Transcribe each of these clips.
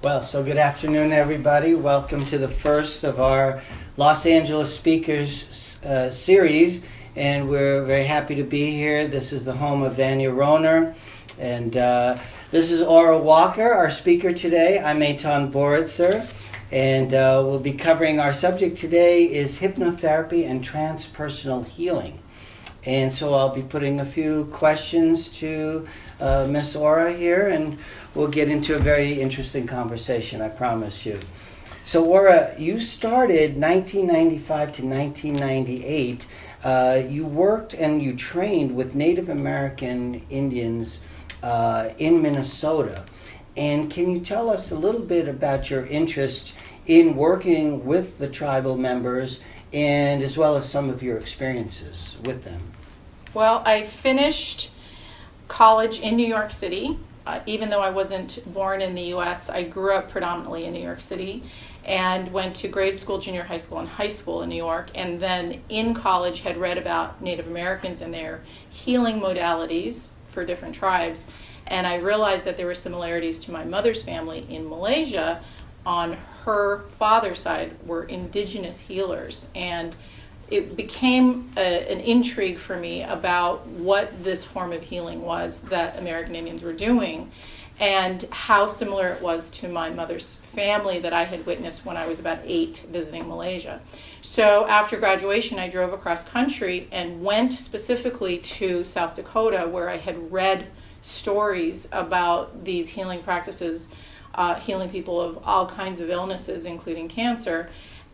Well, so good afternoon, everybody. Welcome to the first of our Los Angeles Speakers series, and we're very happy to be here. This is the home of Vanya Roner, and this is Aura Walker, our speaker today. I'm Etan Boritzer, and we'll be covering our subject today is hypnotherapy and transpersonal healing. And so I'll be putting a few questions to Miss Aura here, and we'll get into a very interesting conversation, I promise you. So Aura, you started 1995 to 1998. You worked and you trained with Native American Indians in Minnesota. And can you tell us a little bit about your interest in working with the tribal members and as well as some of your experiences with them? Well, I finished college in New York City. Even though I wasn't born in the U.S., I grew up predominantly in New York City and went to grade school, junior high school, and high school in New York. And then in college had read about Native Americans and their healing modalities for different tribes. And I realized that there were similarities to my mother's family in Malaysia. On her father's side were indigenous healers. And it became an intrigue for me about what this form of healing was that American Indians were doing and how similar it was to my mother's family that I had witnessed when I was about 8 visiting Malaysia. So after graduation, I drove across country and went specifically to South Dakota, where I had read stories about these healing practices, healing people of all kinds of illnesses, including cancer.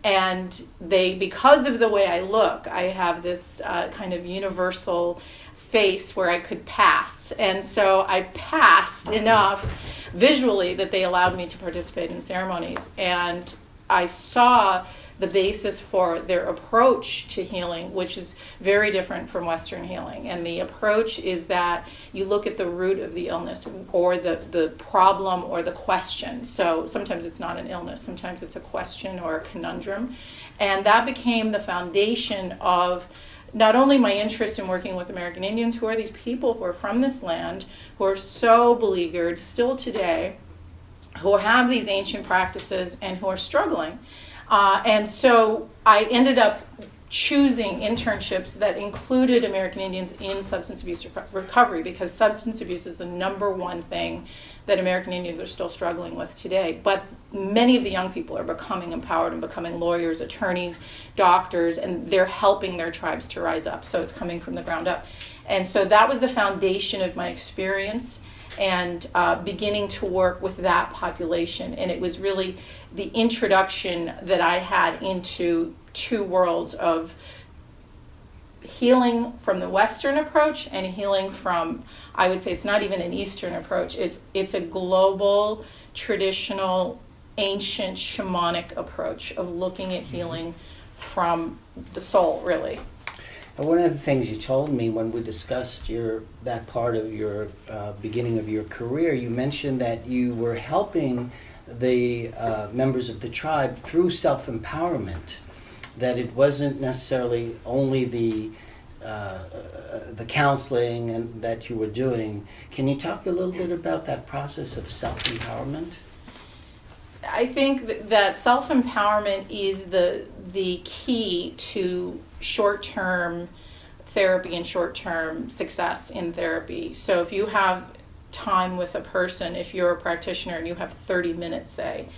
And because of the way I look, I have this kind of universal face where I could pass. And so I passed enough visually that they allowed me to participate in ceremonies. And I saw the basis for their approach to healing, which is very different from Western healing. And the approach is that you look at the root of the illness or the problem or the question. So sometimes it's not an illness, sometimes it's a question or a conundrum. And that became the foundation of not only my interest in working with American Indians, who are these people who are from this land, who are so beleaguered still today, who have these ancient practices and who are struggling. And so I ended up choosing internships that included American Indians in substance abuse recovery, because substance abuse is the number one thing that American Indians are still struggling with today. But many of the young people are becoming empowered and becoming lawyers, attorneys, doctors, and they're helping their tribes to rise up. So it's coming from the ground up. And so that was the foundation of my experience and beginning to work with that population. And it was really the introduction that I had into two worlds of healing from the Western approach and healing from, I would say it's not even an Eastern approach, it's a global, traditional, ancient, shamanic approach of looking at healing from the soul, really. And one of the things you told me when we discussed that part of your beginning of your career, you mentioned that you were helping the members of the tribe through self-empowerment, that it wasn't necessarily only the counseling and that you were doing. Can you talk a little bit about that process of self-empowerment? I think that self-empowerment is the key to short-term therapy and short-term success in therapy. So if you have time with a person, if you're a practitioner and you have 30 minutes, say,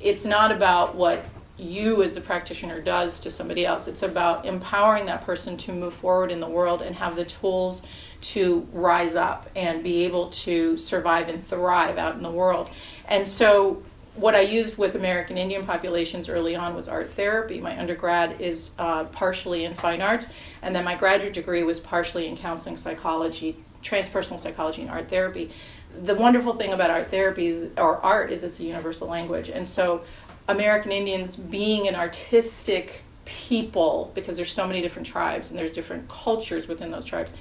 it's not about what you as the practitioner does to somebody else. It's about empowering that person to move forward in the world and have the tools to rise up and be able to survive and thrive out in the world. And so what I used with American Indian populations early on was art therapy. My undergrad is partially in fine arts, and then my graduate degree was partially in counseling psychology, transpersonal psychology, and art therapy. The wonderful thing about art therapy or art is it's a universal language. And so American Indians, being an artistic people, because there's so many different tribes and there's different cultures within those tribes,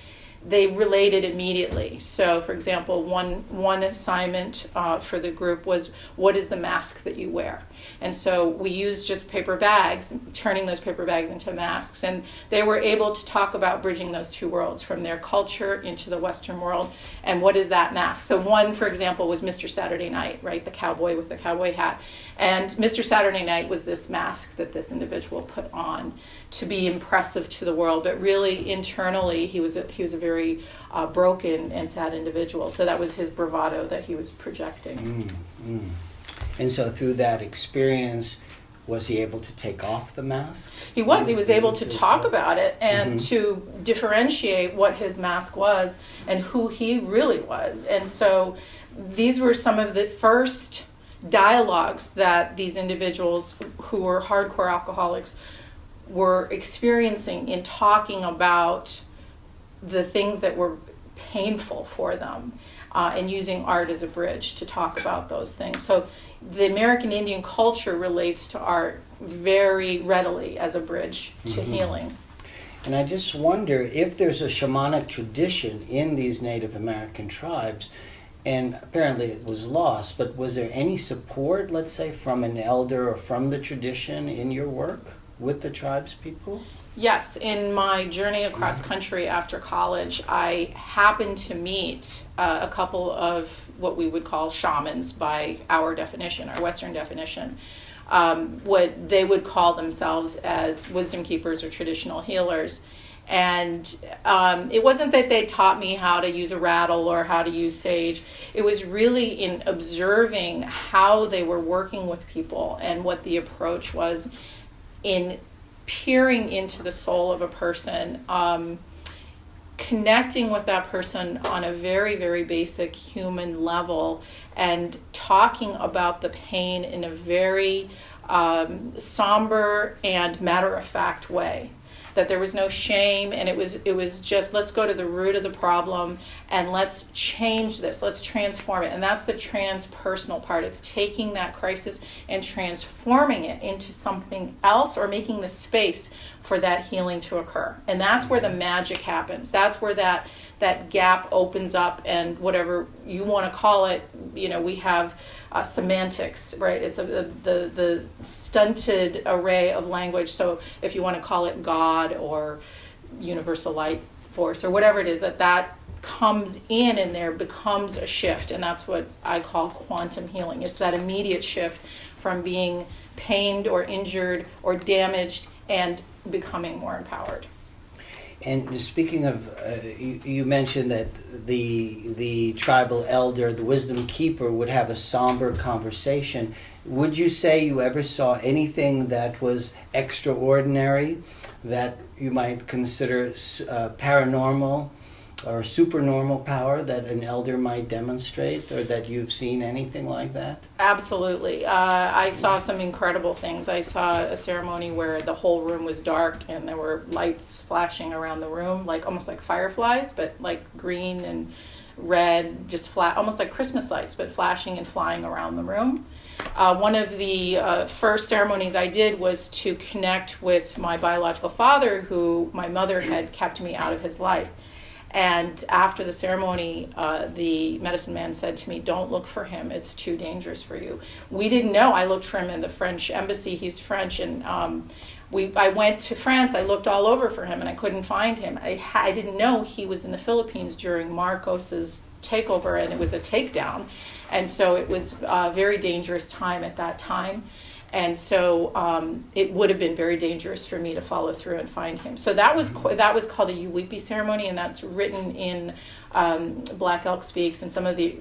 they related immediately. So, for example, one assignment for the group was, what is the mask that you wear? And so we used just paper bags, turning those paper bags into masks. And they were able to talk about bridging those two worlds, from their culture into the Western world. And what is that mask? So one, for example, was Mr. Saturday Night, right? The cowboy with the cowboy hat. And Mr. Saturday Night was this mask that this individual put on to be impressive to the world. But really, internally, he was a very broken and sad individual. So that was his bravado that he was projecting. And so through that experience, was he able to take off the mask? He was. He was able to talk about it and to differentiate what his mask was and who he really was. And so these were some of the first dialogues that these individuals who were hardcore alcoholics were experiencing in talking about the things that were painful for them, and using art as a bridge to talk about those things. So the American Indian culture relates to art very readily as a bridge to healing. And I just wonder if there's a shamanic tradition in these Native American tribes, and apparently it was lost, but was there any support, let's say, from an elder or from the tradition in your work with the tribes people? Yes, in my journey across country after college, I happened to meet a couple of what we would call shamans by our definition, our Western definition. What they would call themselves as wisdom keepers or traditional healers. And it wasn't that they taught me how to use a rattle or how to use sage. It was really in observing how they were working with people and what the approach was in peering into the soul of a person, connecting with that person on a very, very basic human level, and talking about the pain in a very somber and matter-of-fact way. That there was no shame, and it was just, let's go to the root of the problem and let's change this, let's transform it. And that's the transpersonal part. It's taking that crisis and transforming it into something else, or making the space for that healing to occur. And that's where the magic happens. That's where that gap opens up, and whatever you want to call it, we have semantics, right? It's the stunted array of language. So if you want to call it God or universal light force or whatever it is, that comes in and there becomes a shift. And that's what I call quantum healing. It's that immediate shift from being pained or injured or damaged and becoming more empowered. And speaking of, you mentioned that the tribal elder, the wisdom keeper, would have a somber conversation. Would you say you ever saw anything that was extraordinary, that you might consider paranormal or supernormal power that an elder might demonstrate, or that you've seen anything like that? Absolutely. I saw some incredible things. I saw a ceremony where the whole room was dark and there were lights flashing around the room, almost like fireflies, but like green and red, just flat, almost like Christmas lights, but flashing and flying around the room. One of the first ceremonies I did was to connect with my biological father, who my mother had kept me out of his life. And after the ceremony, the medicine man said to me, "Don't look for him. It's too dangerous for you." We didn't know. I looked for him in the French embassy. He's French. And I went to France. I looked all over for him, and I couldn't find him. I didn't know he was in the Philippines during Marcos's takeover, and it was a takedown. And so it was a very dangerous time at that time. And so it would have been very dangerous for me to follow through and find him. So that was called a Uwipi ceremony, and that's written in Black Elk Speaks and some of the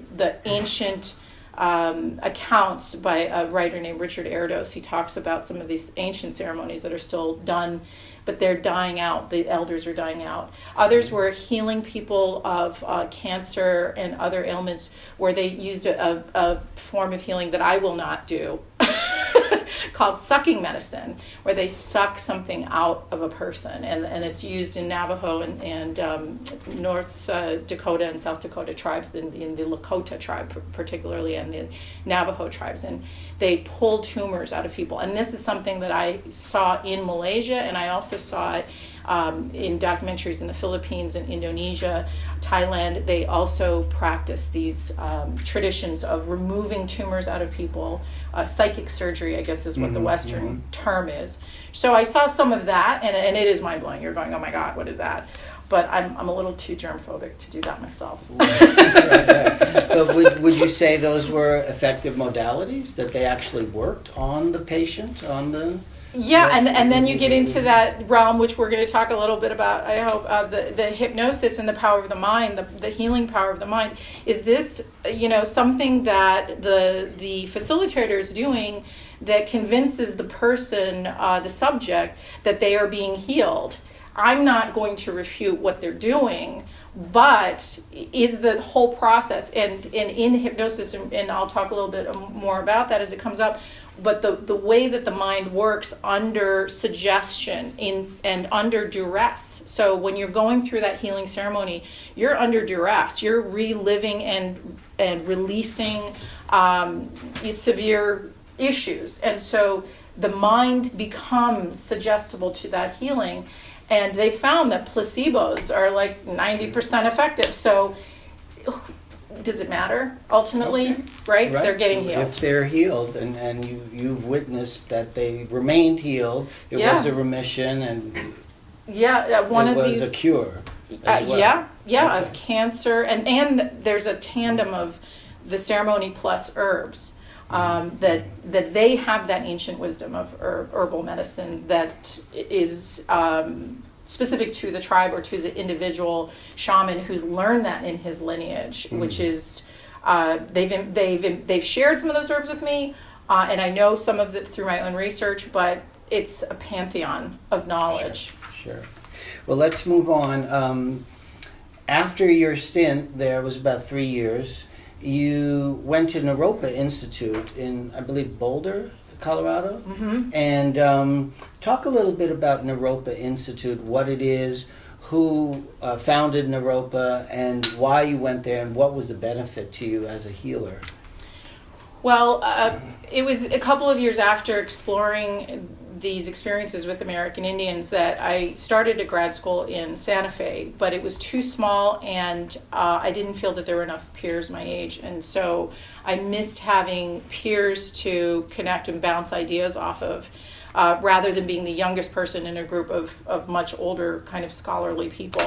ancient accounts by a writer named Richard Erdos. He talks about some of these ancient ceremonies that are still done, but they're dying out. The elders are dying out. Others were healing people of cancer and other ailments, where they used a form of healing that I will not do. Called sucking medicine, where they suck something out of a person, and it's used in Navajo and North Dakota and South Dakota tribes, in the Lakota tribe particularly, and the Navajo tribes, and they pull tumors out of people. And this is something that I saw in Malaysia, and I also saw it in documentaries in the Philippines and Indonesia, Thailand, they also practice these traditions of removing tumors out of people. Psychic surgery, I guess, is what the Western term is. So I saw some of that, and it is mind-blowing. You're going, oh my God, what is that? But I'm a little too germ-phobic to do that myself. But would you say those were effective modalities, that they actually worked on the patient, on the... Yeah, and then you get into that realm, which we're going to talk a little bit about, I hope, the hypnosis and the power of the mind, the healing power of the mind. Is this, something that the facilitator is doing that convinces the person, the subject, that they are being healed? I'm not going to refute what they're doing, but is the whole process, and in hypnosis, and I'll talk a little bit more about that as it comes up, but the way that the mind works under suggestion and under duress. So when you're going through that healing ceremony, you're under duress. You're reliving and releasing severe issues. And so the mind becomes suggestible to that healing. And they found that placebos are like 90% effective. So does it matter ultimately? Okay. Right? They're getting healed. If they're healed, and you've witnessed that they remained healed, it was a remission, and it was a cure. Okay. Of cancer, and there's a tandem of the ceremony plus herbs. That they have that ancient wisdom of herbal medicine that is specific to the tribe or to the individual shaman who's learned that in his lineage, which is they've shared some of those herbs with me, and I know some of it through my own research, but it's a pantheon of knowledge. Sure. Well, let's move on. After your stint there was about 3 years. You went to Naropa Institute in, I believe, Boulder, Colorado? And talk a little bit about Naropa Institute, what it is, who founded Naropa, and why you went there, and what was the benefit to you as a healer? Well, it was a couple of years after exploring these experiences with American Indians that I started a grad school in Santa Fe, but it was too small, and I didn't feel that there were enough peers my age, and so I missed having peers to connect and bounce ideas off of, rather than being the youngest person in a group of much older kind of scholarly people.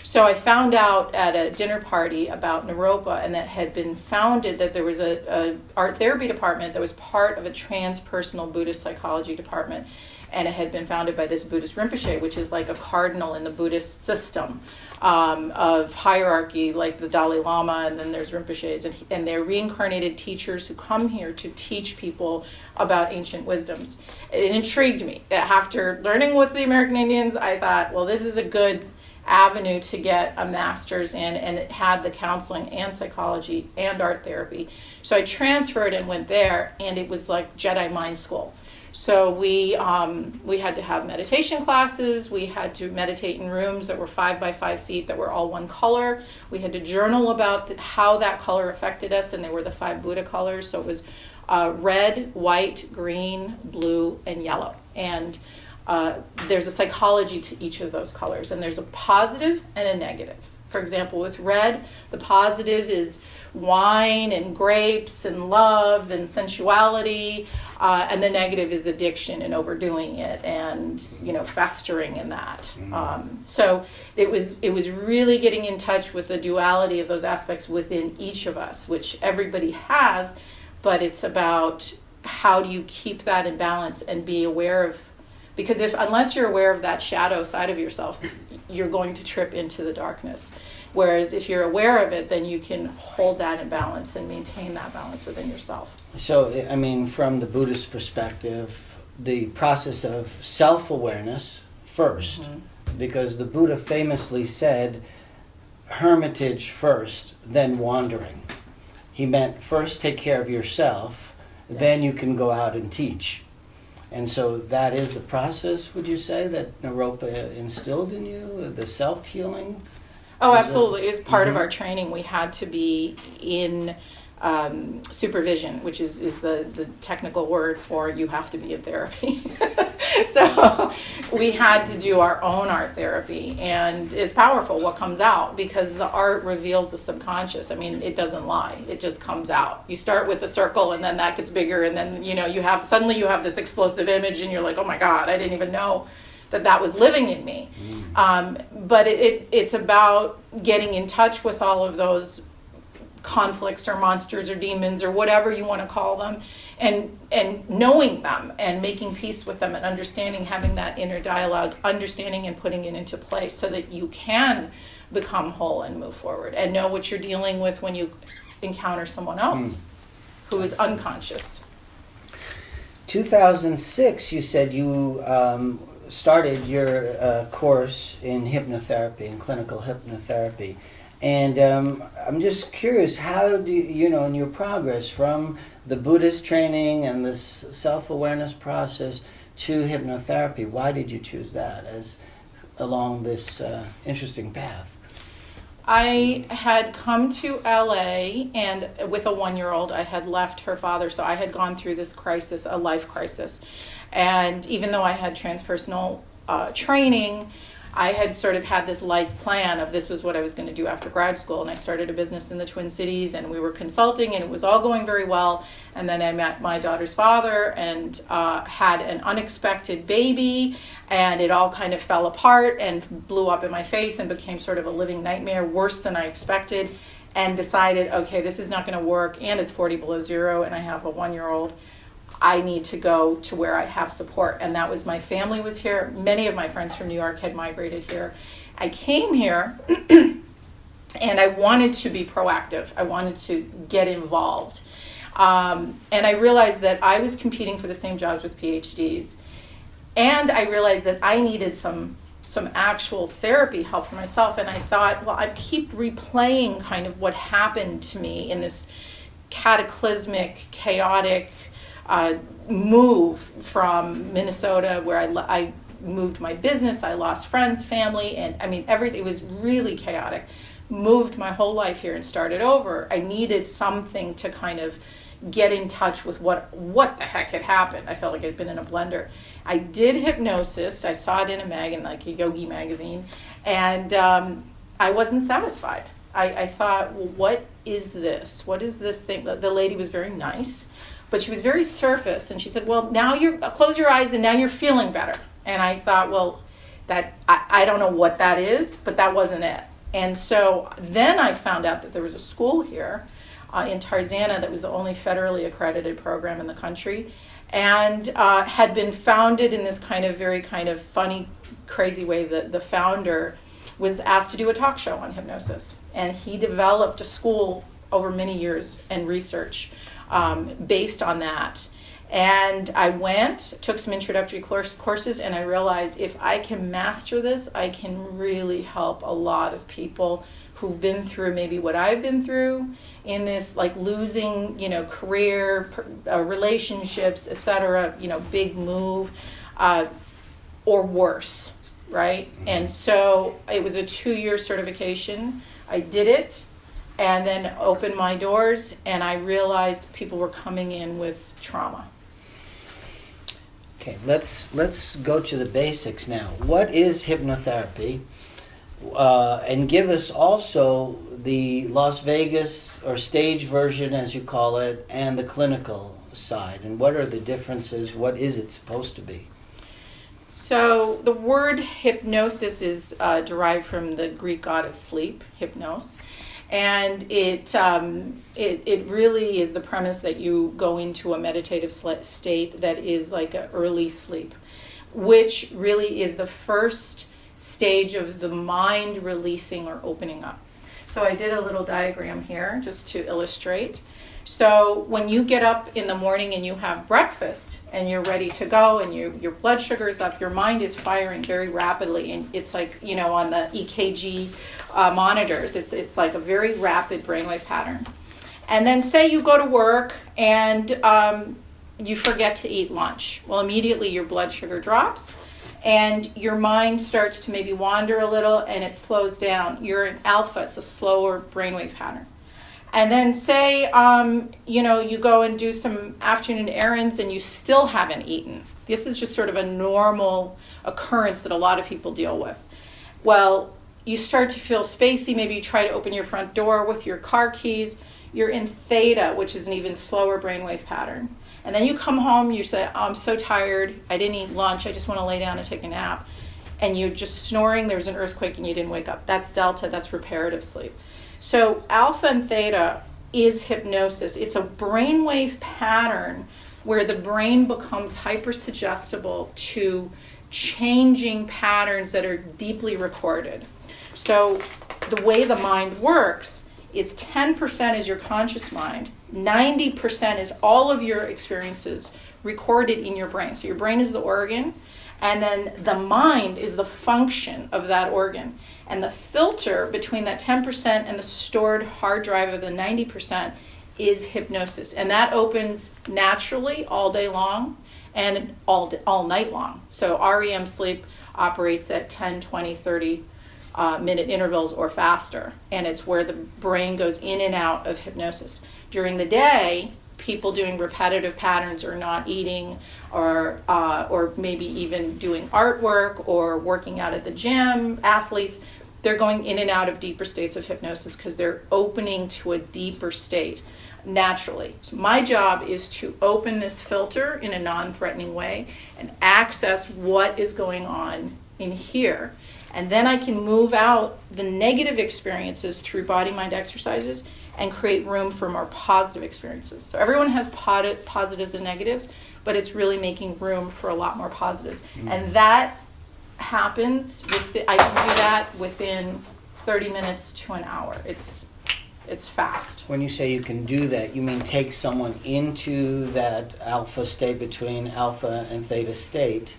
So I found out at a dinner party about Naropa, and that had been founded, that there was a art therapy department that was part of a transpersonal Buddhist psychology department, and it had been founded by this Buddhist Rinpoche, which is like a cardinal in the Buddhist system of hierarchy, like the Dalai Lama, and then there's Rinpoches, and they're reincarnated teachers who come here to teach people about ancient wisdoms. It intrigued me. After learning with the American Indians, I thought, well, this is a good avenue to get a master's in, and it had the counseling and psychology and art therapy. So I transferred and went there, and it was like Jedi mind school. So we had to have meditation classes. We had to meditate in rooms that were 5 by 5 feet that were all one color. We had to journal about how that color affected us, and they were the 5 Buddha colors. So it was red, white, green, blue, and yellow. And there's a psychology to each of those colors, and there's a positive and a negative. For example, with red, the positive is wine and grapes and love and sensuality, and the negative is addiction and overdoing it and festering in that. So it was really getting in touch with the duality of those aspects within each of us, which everybody has, but it's about how do you keep that in balance and be aware of. Because unless you're aware of that shadow side of yourself, you're going to trip into the darkness. Whereas if you're aware of it, then you can hold that in balance and maintain that balance within yourself. So, I mean, from the Buddhist perspective, the process of self-awareness first, because the Buddha famously said, hermitage first, then wandering. He meant first take care of yourself, then you can go out and teach. And so that is the process, would you say, that Naropa instilled in you, the self-healing? Oh, absolutely. It was part of our training. We had to be in supervision, which is the technical word for you have to be in therapy. So we had to do our own art therapy, and it's powerful what comes out, because the art reveals the subconscious. I mean, it doesn't lie, it just comes out. You start with a circle, and then that gets bigger, and then you have this explosive image, and you're like, oh my god, I didn't even know that was living in me. But it's about getting in touch with all of those conflicts or monsters or demons or whatever you want to call them, and knowing them and making peace with them and understanding, having that inner dialogue, understanding and putting it into place so that you can become whole and move forward and know what you're dealing with when you encounter someone else who is unconscious. 2006, you said you started your course in hypnotherapy, in clinical hypnotherapy. And I'm just curious, how do you, in your progress from the Buddhist training and this self-awareness process to hypnotherapy, why did you choose that as along this interesting path? I had come to LA, and with a 1-year-old, I had left her father, so I had gone through this crisis, a life crisis. And even though I had transpersonal training, I had sort of had this life plan of this was what I was going to do after grad school, and I started a business in the Twin Cities, and we were consulting, and it was all going very well. And then I met my daughter's father and had an unexpected baby, and it all kind of fell apart and blew up in my face and became sort of a living nightmare, worse than I expected, and decided, okay, this is not going to work, and it's 40 below zero, and I have a 1-year-old. I need to go to where I have support. And that was, my family was here. Many of my friends from New York had migrated here. I came here and I wanted to be proactive. I wanted to get involved. And I realized that I was competing for the same jobs with PhDs. And I realized that I needed some actual therapy help for myself. And I thought, well, I keep replaying kind of what happened to me in this cataclysmic, chaotic move from Minnesota, where I moved my business, I lost friends, family, and I mean everything was really chaotic. Moved my whole life here and started over. I needed something to kind of get in touch with what the heck had happened. I felt like I'd been in a blender. I did hypnosis. I saw it in like a yogi magazine, and I wasn't satisfied. I thought, well, what is this? What is this thing? The lady was very nice, but she was very surface, and she said, well, now close your eyes and now you're feeling better. And I thought, well, I don't know what that is, but that wasn't it. And so then I found out that there was a school here in Tarzana that was the only federally accredited program in the country, and had been founded in this very funny, crazy way. The founder was asked to do a talk show on hypnosis, and he developed a school over many years and research based on that. And I took some introductory courses, and I realized if I can master this, I can really help a lot of people who've been through maybe what I've been through in this, like losing, career, relationships, etc., big move, or worse, right? And so it was a 2-year certification. I did it, and then opened my doors, and I realized people were coming in with trauma. Okay, let's go to the basics now. What is hypnotherapy? And give us also the Las Vegas or stage version, as you call it, and the clinical side. And what are the differences? What is it supposed to be? So the word hypnosis is derived from the Greek god of sleep, hypnos. And it really is the premise that you go into a meditative state that is like an early sleep, which really is the first stage of the mind releasing or opening up. So I did a little diagram here just to illustrate. So when you get up in the morning and you have breakfast and you're ready to go and your blood sugar is up, your mind is firing very rapidly, and it's like, on the EKG monitors, it's like a very rapid brainwave pattern. And then say you go to work and you forget to eat lunch. Well, immediately your blood sugar drops and your mind starts to maybe wander a little and it slows down. You're in alpha, it's a slower brainwave pattern. And then say, you go and do some afternoon errands and you still haven't eaten. This is just sort of a normal occurrence that a lot of people deal with. Well, you start to feel spacey. Maybe you try to open your front door with your car keys. You're in theta, which is an even slower brainwave pattern. And then you come home, you say, oh, I'm so tired, I didn't eat lunch, I just want to lay down and take a nap. And you're just snoring, there's an earthquake and you didn't wake up. That's delta, that's reparative sleep. So alpha and theta is hypnosis. It's a brainwave pattern where the brain becomes hypersuggestible to changing patterns that are deeply recorded. So the way the mind works is 10% is your conscious mind, 90% is all of your experiences recorded in your brain. So your brain is the organ, and then the mind is the function of that organ. And the filter between that 10% and the stored hard drive of the 90% is hypnosis. And that opens naturally all day long and all night long. So REM sleep operates at 10, 20, 30 minute intervals or faster, and it's where the brain goes in and out of hypnosis. During the day, people doing repetitive patterns or not eating or maybe even doing artwork or working out at the gym, athletes, they're going in and out of deeper states of hypnosis because they're opening to a deeper state naturally. So my job is to open this filter in a non-threatening way and access what is going on in here. And then I can move out the negative experiences through body-mind exercises and create room for more positive experiences. So everyone has positives and negatives, but it's really making room for a lot more positives. And that happens, I can do that within 30 minutes to an hour. It's fast. When you say you can do that, you mean take someone into that alpha state, between alpha and theta state,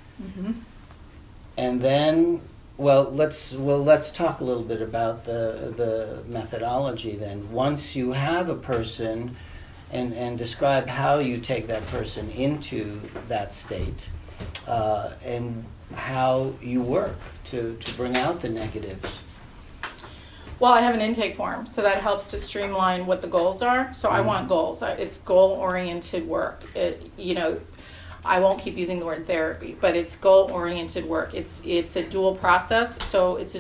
and then... Well, let's talk a little bit about the methodology then. Once you have a person, and describe how you take that person into that state, and how you work to bring out the negatives. Well, I have an intake form, so that helps to streamline what the goals are. So I want goals. It's goal-oriented work. I won't keep using the word therapy, but it's goal-oriented work. It's a dual process, so it's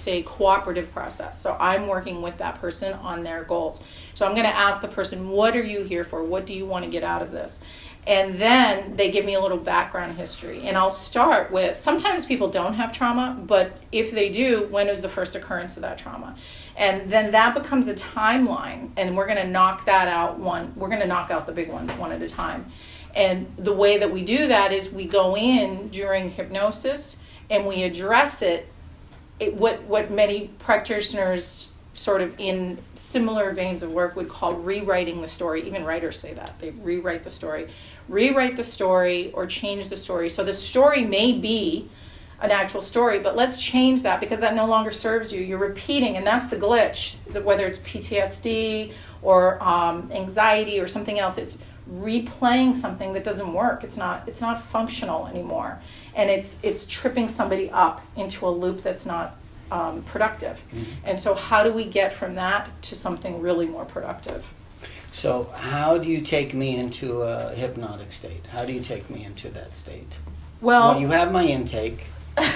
a cooperative process. So I'm working with that person on their goals. So I'm going to ask the person, what are you here for? What do you want to get out of this? And then they give me a little background history. And I'll start with, sometimes people don't have trauma, but if they do, when is the first occurrence of that trauma? And then that becomes a timeline, and we're going to knock that out we're going to knock out the big ones one at a time. And the way that we do that is we go in during hypnosis and we address what many practitioners sort of in similar veins of work would call rewriting the story. Even writers say that. They rewrite the story. Rewrite the story or change the story. So the story may be an actual story, but let's change that because that no longer serves you. You're repeating, and that's the glitch, whether it's PTSD or anxiety or something else. It's replaying something that doesn't work. It's not functional anymore, and it's tripping somebody up into a loop that's not productive. And so how do we get from that to something really more productive? So how do you take me into a hypnotic state? How do you take me into that state? Well, you have my intake.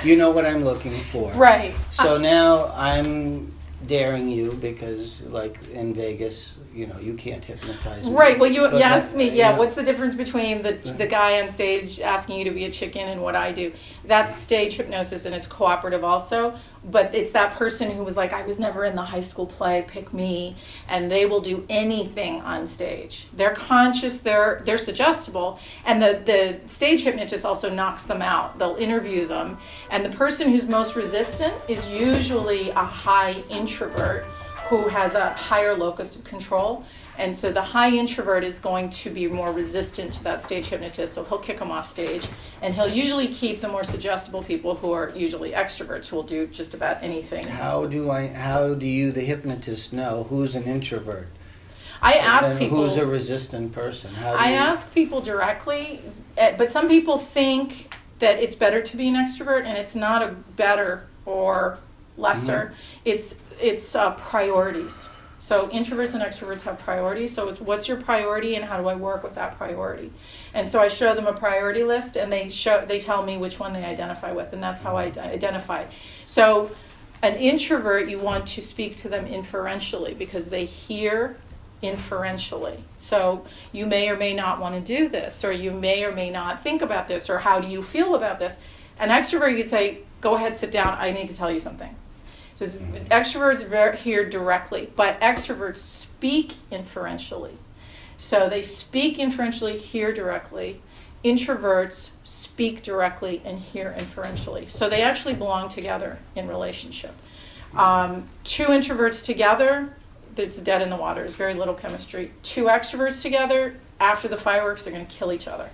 You know what I'm looking for. Right. So now I'm daring you because, like in Vegas, you can't hypnotize me. Right. Well, you asked me, what's the difference between the guy on stage asking you to be a chicken and what I do? That's stage hypnosis, and it's cooperative also. But it's that person who was like, I was never in the high school play, pick me, and they will do anything on stage. They're conscious, they're suggestible, and the stage hypnotist also knocks them out. They'll interview them, and the person who's most resistant is usually a high introvert who has a higher locus of control. And so the high introvert is going to be more resistant to that stage hypnotist, so he'll kick them off stage. And he'll usually keep the more suggestible people who are usually extroverts who will do just about anything. How do you, the hypnotist, know who's an introvert? I ask people. Who's a resistant person? I ask people directly, but some people think that it's better to be an extrovert, and it's not a better or lesser. It's priorities. So introverts and extroverts have priorities. So it's what's your priority and how do I work with that priority? And so I show them a priority list, and they tell me which one they identify with, and that's how I identify. So an introvert, you want to speak to them inferentially because they hear inferentially. So you may or may not want to do this, or you may or may not think about this, or how do you feel about this? An extrovert, you'd say, go ahead, sit down, I need to tell you something. So extroverts hear directly, but extroverts speak inferentially. So they speak inferentially, hear directly. Introverts speak directly and hear inferentially. So they actually belong together in relationship. Two introverts together, it's dead in the water. There's very little chemistry. Two extroverts together, after the fireworks, they're going to kill each other.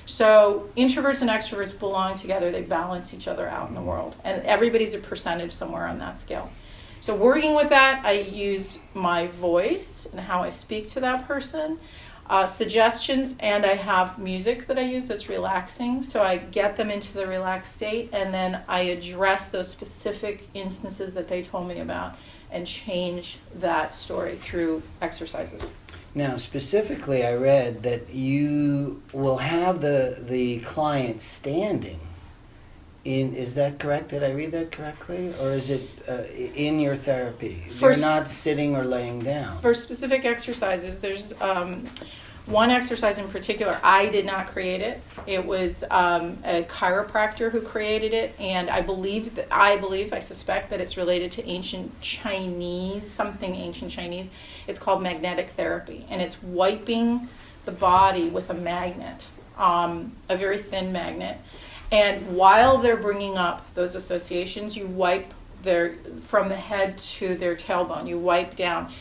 So introverts and extroverts belong together. They balance each other out in the world. And everybody's a percentage somewhere on that scale. So working with that, I use my voice and how I speak to that person, suggestions, and I have music that I use that's relaxing. So I get them into the relaxed state, and then I address those specific instances that they told me about and change that story through exercises. Now, specifically, I read that you will have the client standing. Is that correct? Did I read that correctly? Or is it in your therapy? They're not sitting or laying down. For specific exercises, there's one exercise in particular. I did not create it. It was a chiropractor who created it, and I suspect that it's related to ancient Chinese, something ancient Chinese. It's called magnetic therapy, and it's wiping the body with a magnet, a very thin magnet. And while they're bringing up those associations, you wipe from the head to their tailbone. You wipe down.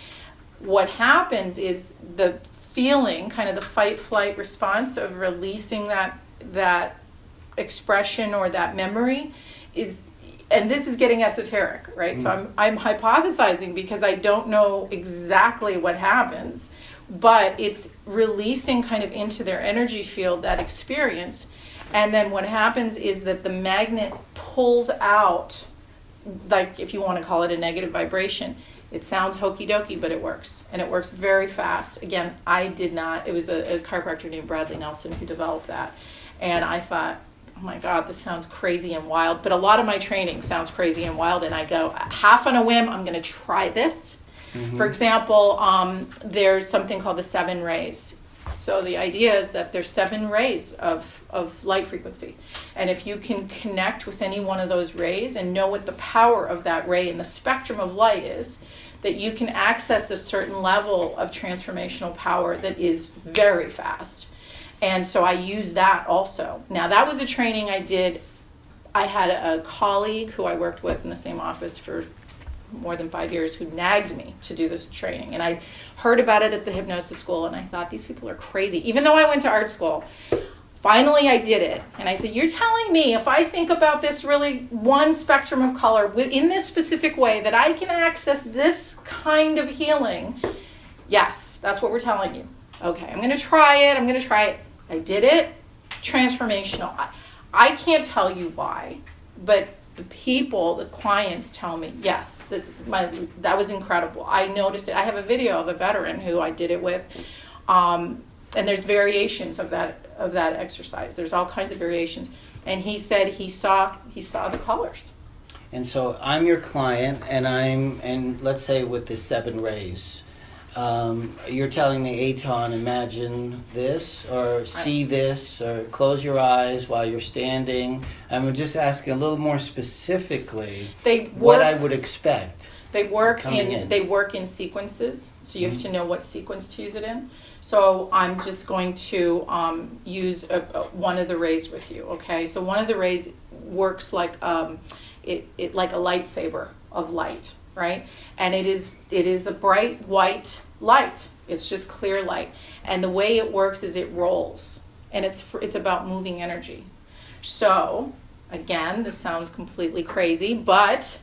What happens is the feeling, kind of the fight-flight response of releasing that expression or that memory is, and this is getting esoteric, right? So I'm hypothesizing because I don't know exactly what happens, but it's releasing kind of into their energy field that experience. And then what happens is that the magnet pulls out, like if you want to call it a negative vibration. It sounds hokey dokey, but it works. And it works very fast. Again, I did not, it was a chiropractor named Bradley Nelson who developed that. And I thought, oh my God, this sounds crazy and wild. But a lot of my training sounds crazy and wild. And I go, half on a whim, I'm going to try this. Mm-hmm. For example, there's something called the 7 rays. So the idea is that there's 7 rays of light frequency. And if you can connect with any one of those rays and know what the power of that ray in the spectrum of light is, that you can access a certain level of transformational power that is very fast. And so I use that also. Now that was a training I did. I had a colleague who I worked with in the same office for more than 5 years who nagged me to do this training. And I heard about it at the hypnosis school, and I thought, these people are crazy. Even though I went to art school, finally I did it. And I said, you're telling me if I think about this really one spectrum of color in this specific way that I can access this kind of healing? Yes, that's what we're telling you. Okay, I'm going to try it. I did it. Transformational. I can't tell you why, but the people, the clients tell me, yes, that was incredible. I noticed it. I have a video of a veteran who I did it with, and there's variations of that exercise. There's all kinds of variations. And he said he saw the colors. And so I'm your client, and let's say with the 7 rays, you're telling me, Etan, imagine this, or see this, or close your eyes while you're standing. I'm just asking a little more specifically what I would expect. They work in sequences, so you have to know what sequence to use it in. So I'm just going to use one of the rays with you. Okay, so one of the rays works like it like a lightsaber of light, right? And it is the bright white light. It's just clear light. And the way it works is it rolls, and it's about moving energy. So again, this sounds completely crazy, but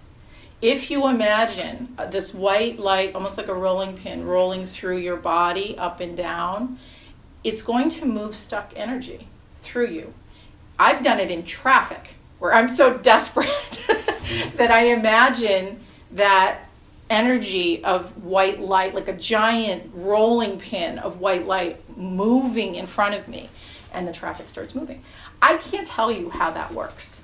if you imagine this white light, almost like a rolling pin, rolling through your body up and down, it's going to move stuck energy through you. I've done it in traffic where I'm so desperate that I imagine that energy of white light, like a giant rolling pin of white light moving in front of me, and the traffic starts moving. I can't tell you how that works,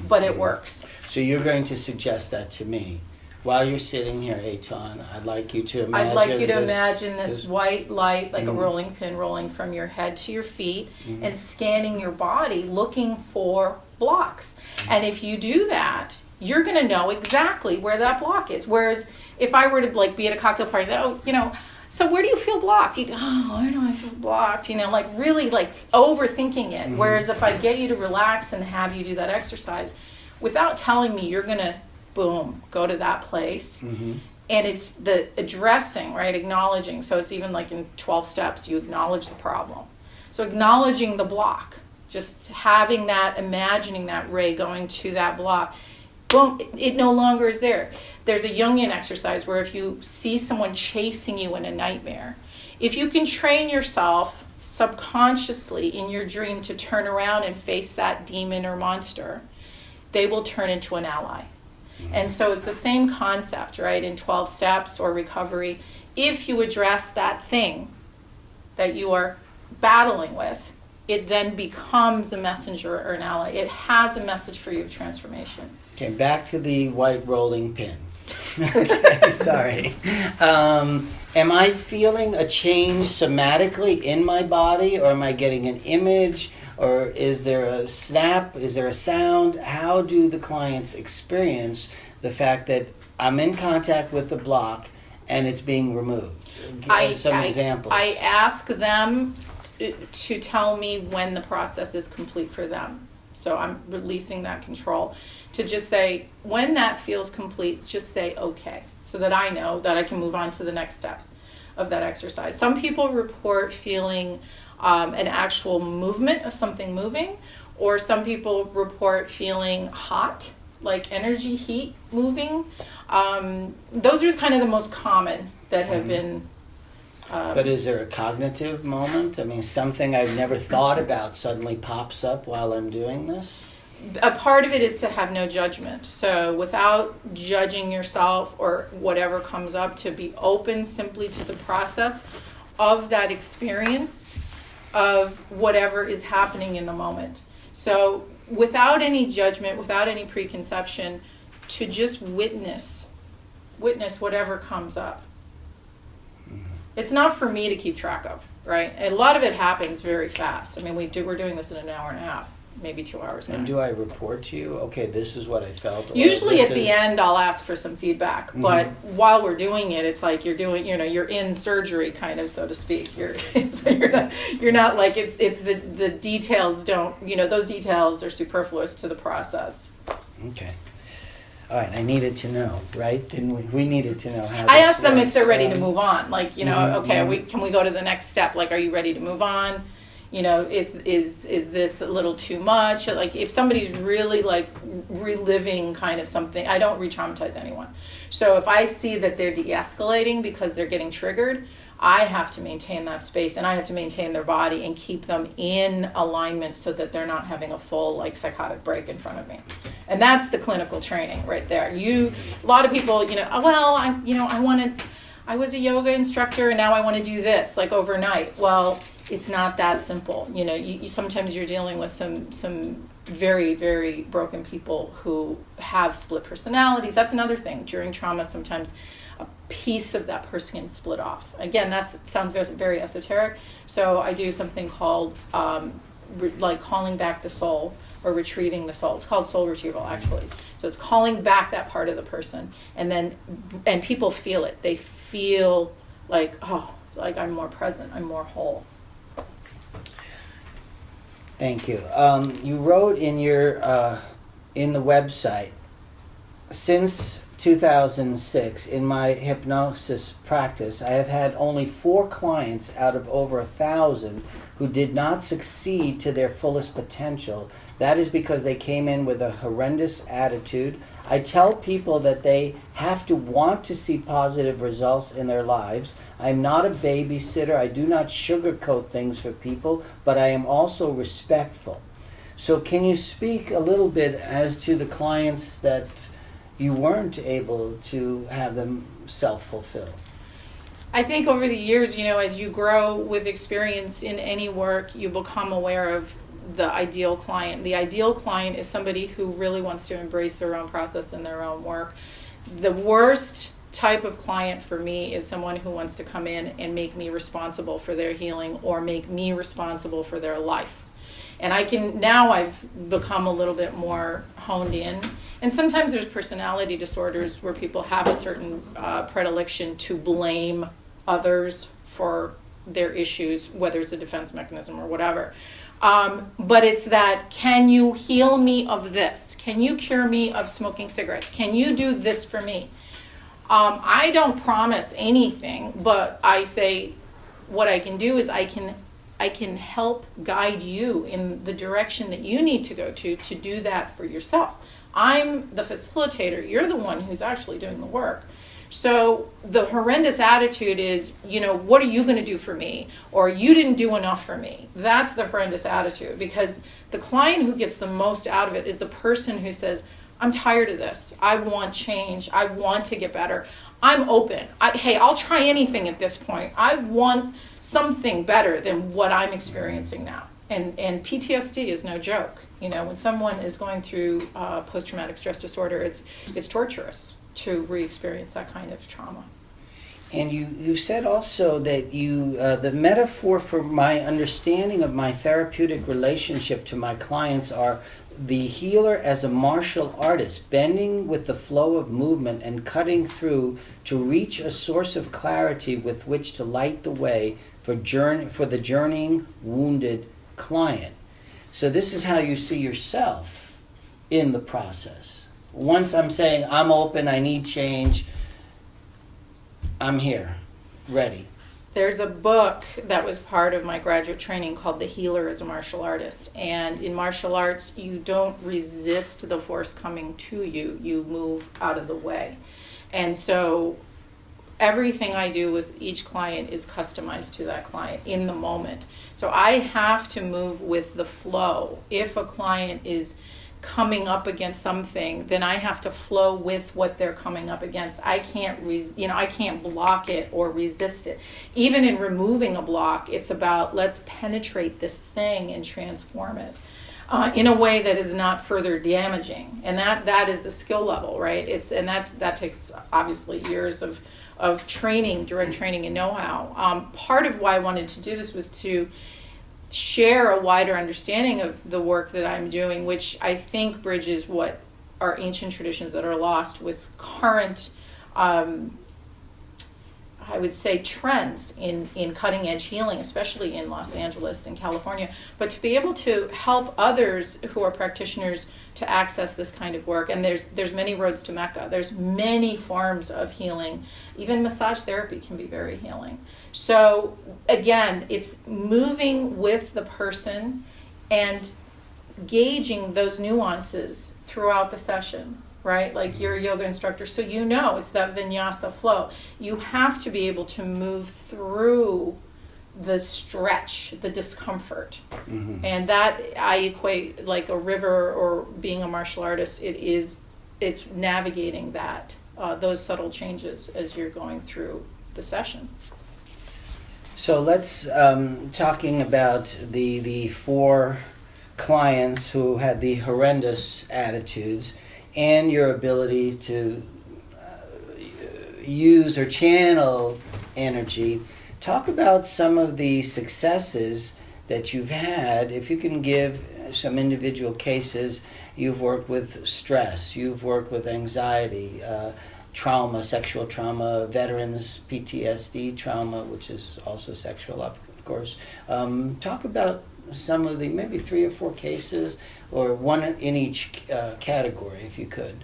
but it works. So you're going to suggest that to me. While you're sitting here, Etan, I'd like you to imagine this white light, like a rolling pin, rolling from your head to your feet and scanning your body, looking for blocks. And if you do that, you're going to know exactly where that block is. Whereas if I were to like be at a cocktail party, so where do you feel blocked? Where do I feel blocked? Like really like overthinking it. Whereas if I get you to relax and have you do that exercise, without telling me, you're going to, boom, go to that place. And it's the addressing, right? Acknowledging. So it's even like in 12 steps, you acknowledge the problem. So acknowledging the block, just having that, imagining that ray going to that block. Boom, it no longer is there. There's a Jungian exercise where if you see someone chasing you in a nightmare, if you can train yourself subconsciously in your dream to turn around and face that demon or monster, they will turn into an ally. And so it's the same concept, right, in 12 steps or recovery. If you address that thing that you are battling with, it then becomes a messenger or an ally. It has a message for you of transformation. Okay, back to the white rolling pin. Okay, sorry. Am I feeling a change somatically in my body, or am I getting an image, or is there a snap? Is there a sound? How do the clients experience the fact that I'm in contact with the block and it's being removed? Some examples. I ask them to tell me when the process is complete for them. So I'm releasing that control to just say, when that feels complete, just say okay, so that I know that I can move on to the next step of that exercise. Some people report feeling an actual movement of something moving, or some people report feeling hot, like energy, heat moving. Those are kind of the most common that have been. But is there a cognitive moment? I mean, something I've never thought about suddenly pops up while I'm doing this? A part of it is to have no judgment. So without judging yourself or whatever comes up, to be open simply to the process of that experience of whatever is happening in the moment. So without any judgment, without any preconception, to just witness whatever comes up. It's not for me to keep track of, right? A lot of it happens very fast. I mean, we're doing this in an hour and a half, maybe 2 hours max. And do I report to you, okay, this is what I felt? Usually at the end, I'll ask for some feedback. But while we're doing it, it's like you're doing, you're in surgery, kind of, so to speak. So you're not like, it's the details don't, those details are superfluous to the process. Okay. All right, I needed to know, right? Didn't we? We needed to know how. I ask them if they're ready to move on. Like, okay, can we go to the next step? Like, are you ready to move on? Is this a little too much? Like, if somebody's really like reliving kind of something, I don't re-traumatize anyone. So if I see that they're de-escalating because they're getting triggered, I have to maintain that space, and I have to maintain their body and keep them in alignment so that they're not having a full like psychotic break in front of me. And that's the clinical training right there. A lot of people, I was a yoga instructor and now I want to do this like overnight. Well, it's not that simple. Sometimes you're dealing with some very, very broken people who have split personalities. That's another thing. During trauma, sometimes a piece of that person can split off. Again, that sounds very, very esoteric. So I do something called like calling back the soul, or retrieving the soul. It's called soul retrieval, actually. So it's calling back that part of the person, and people feel it. They feel like, like I'm more present, I'm more whole. Thank you. You wrote in your in the website, since 2006, in my hypnosis practice, I have had only 4 clients out of over 1,000 who did not succeed to their fullest potential. That is because they came in with a horrendous attitude. I tell people that they have to want to see positive results in their lives. I'm not a babysitter. I do not sugarcoat things for people, but I am also respectful. So can you speak a little bit as to the clients that you weren't able to have them self-fulfilled? I think over the years, as you grow with experience in any work, you become aware of the ideal client. The ideal client is somebody who really wants to embrace their own process and their own work. The worst type of client for me is someone who wants to come in and make me responsible for their healing or make me responsible for their life. And I've become a little bit more honed in. And sometimes there's personality disorders where people have a certain predilection to blame others for their issues, whether it's a defense mechanism or whatever. But it's that, can you heal me of this? Can you cure me of smoking cigarettes? Can you do this for me? I don't promise anything, but I say what I can do is I can help guide you in the direction that you need to go to do that for yourself. I'm the facilitator. You're the one who's actually doing the work. So the horrendous attitude is, what are you going to do for me? Or you didn't do enough for me. That's the horrendous attitude, because the client who gets the most out of it is the person who says, I'm tired of this. I want change. I want to get better. I'm open. I'll try anything at this point. I want something better than what I'm experiencing now. And PTSD is no joke. When someone is going through post-traumatic stress disorder, it's torturous to re-experience that kind of trauma. And you said also that the metaphor for my understanding of my therapeutic relationship to my clients are the healer as a martial artist, bending with the flow of movement and cutting through to reach a source of clarity with which to light the way for the journeying, wounded client. So this is how you see yourself in the process. Once I'm saying, I'm open, I need change, I'm here, ready. There's a book that was part of my graduate training called The Healer as a Martial Artist. And in martial arts, you don't resist the force coming to you. You move out of the way. And so everything I do with each client is customized to that client in the moment. So I have to move with the flow. If a client is coming up against something, then I have to flow with what they're coming up against. I can't I can't block it or resist it. Even in removing a block, it's about, let's penetrate this thing and transform it in a way that is not further damaging. And that is the skill level, right? That takes obviously years of training, direct training and know-how. Part of why I wanted to do this was to share a wider understanding of the work that I'm doing, which I think bridges what are ancient traditions that are lost with current, I would say, trends in cutting edge healing, especially in Los Angeles and California, but to be able to help others who are practitioners to access this kind of work. And there's many roads to Mecca. There's many forms of healing. Even massage therapy can be very healing. So again, it's moving with the person and gauging those nuances throughout the session, right? Like you're a yoga instructor, so it's that vinyasa flow. You have to be able to move through the stretch, the discomfort. Mm-hmm. And that I equate like a river or being a martial artist. It's navigating that, those subtle changes as you're going through the session. So let's talking about the four clients who had the horrendous attitudes and your ability to use or channel energy. Talk about some of the successes that you've had. If you can give some individual cases, you've worked with stress, you've worked with anxiety, trauma, sexual trauma, veterans, PTSD trauma, which is also sexual, of course. Talk about some of the maybe 3 or 4 cases, or one in each category, if you could.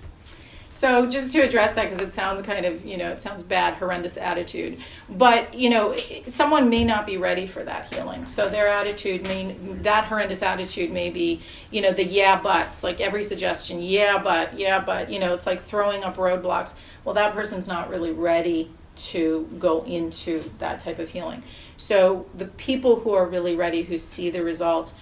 So just to address that, because it sounds kind of, it sounds bad, horrendous attitude. But, someone may not be ready for that healing. So their attitude, that horrendous attitude may be, the yeah buts, like every suggestion, yeah but, it's like throwing up roadblocks. Well, that person's not really ready to go into that type of healing. So the people who are really ready, who see the results,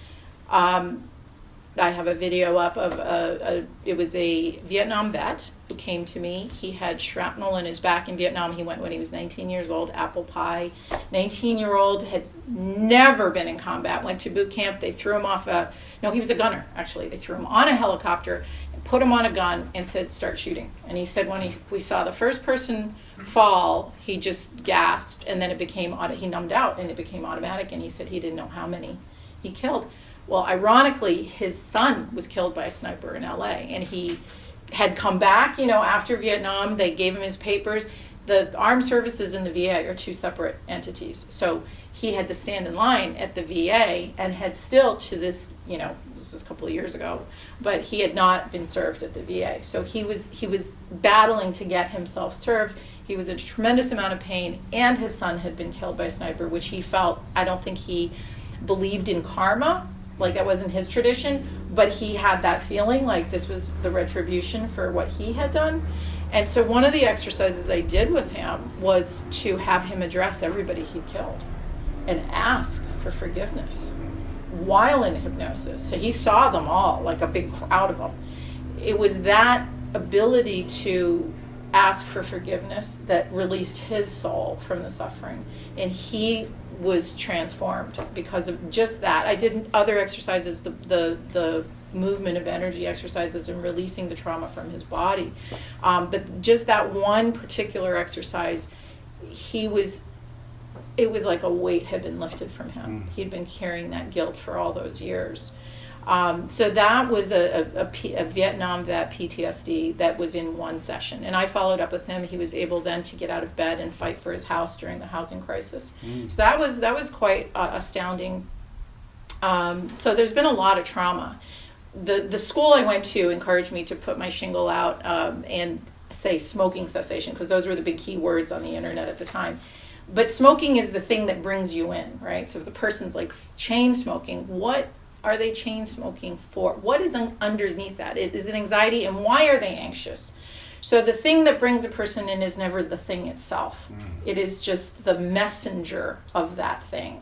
I have a video up of it was a Vietnam vet who came to me. He had shrapnel in his back in Vietnam. He went when he was 19 years old, apple pie. 19-year-old, had never been in combat, went to boot camp. They threw him off he was a gunner, actually. They threw him on a helicopter, and put him on a gun, and said, start shooting. And he said when we saw the first person fall, he just gasped, and then he numbed out, and it became automatic, and he said he didn't know how many he killed. Well, ironically, his son was killed by a sniper in LA, and he had come back, after Vietnam. They gave him his papers. The armed services and the VA are two separate entities. So he had to stand in line at the VA and had still to this, this was a couple of years ago, but he had not been served at the VA. So he was battling to get himself served. He was in a tremendous amount of pain, and his son had been killed by a sniper, which he felt, I don't think he believed in karma, like that wasn't his tradition, but he had that feeling like this was the retribution for what he had done. And so one of the exercises I did with him was to have him address everybody he'd killed and ask for forgiveness while in hypnosis. So he saw them all, like a big crowd of them. It was that ability to ask for forgiveness that released his soul from the suffering. And he was transformed because of just that. I did other exercises, the movement of energy exercises and releasing the trauma from his body. But just that one particular exercise, it was like a weight had been lifted from him. He'd been carrying that guilt for all those years. So that was a Vietnam vet PTSD that was in one session. And I followed up with him. He was able then to get out of bed and fight for his house during the housing crisis. So that was quite astounding. So there's been a lot of trauma. The school I went to encouraged me to put my shingle out and say smoking cessation, because those were the big key words on the internet at the time. But smoking is the thing that brings you in, right? So if the person's like chain smoking, what are they chain smoking for? What is underneath that? Is it anxiety, and why are they anxious? So the thing that brings a person in is never the thing itself. It is just the messenger of that thing.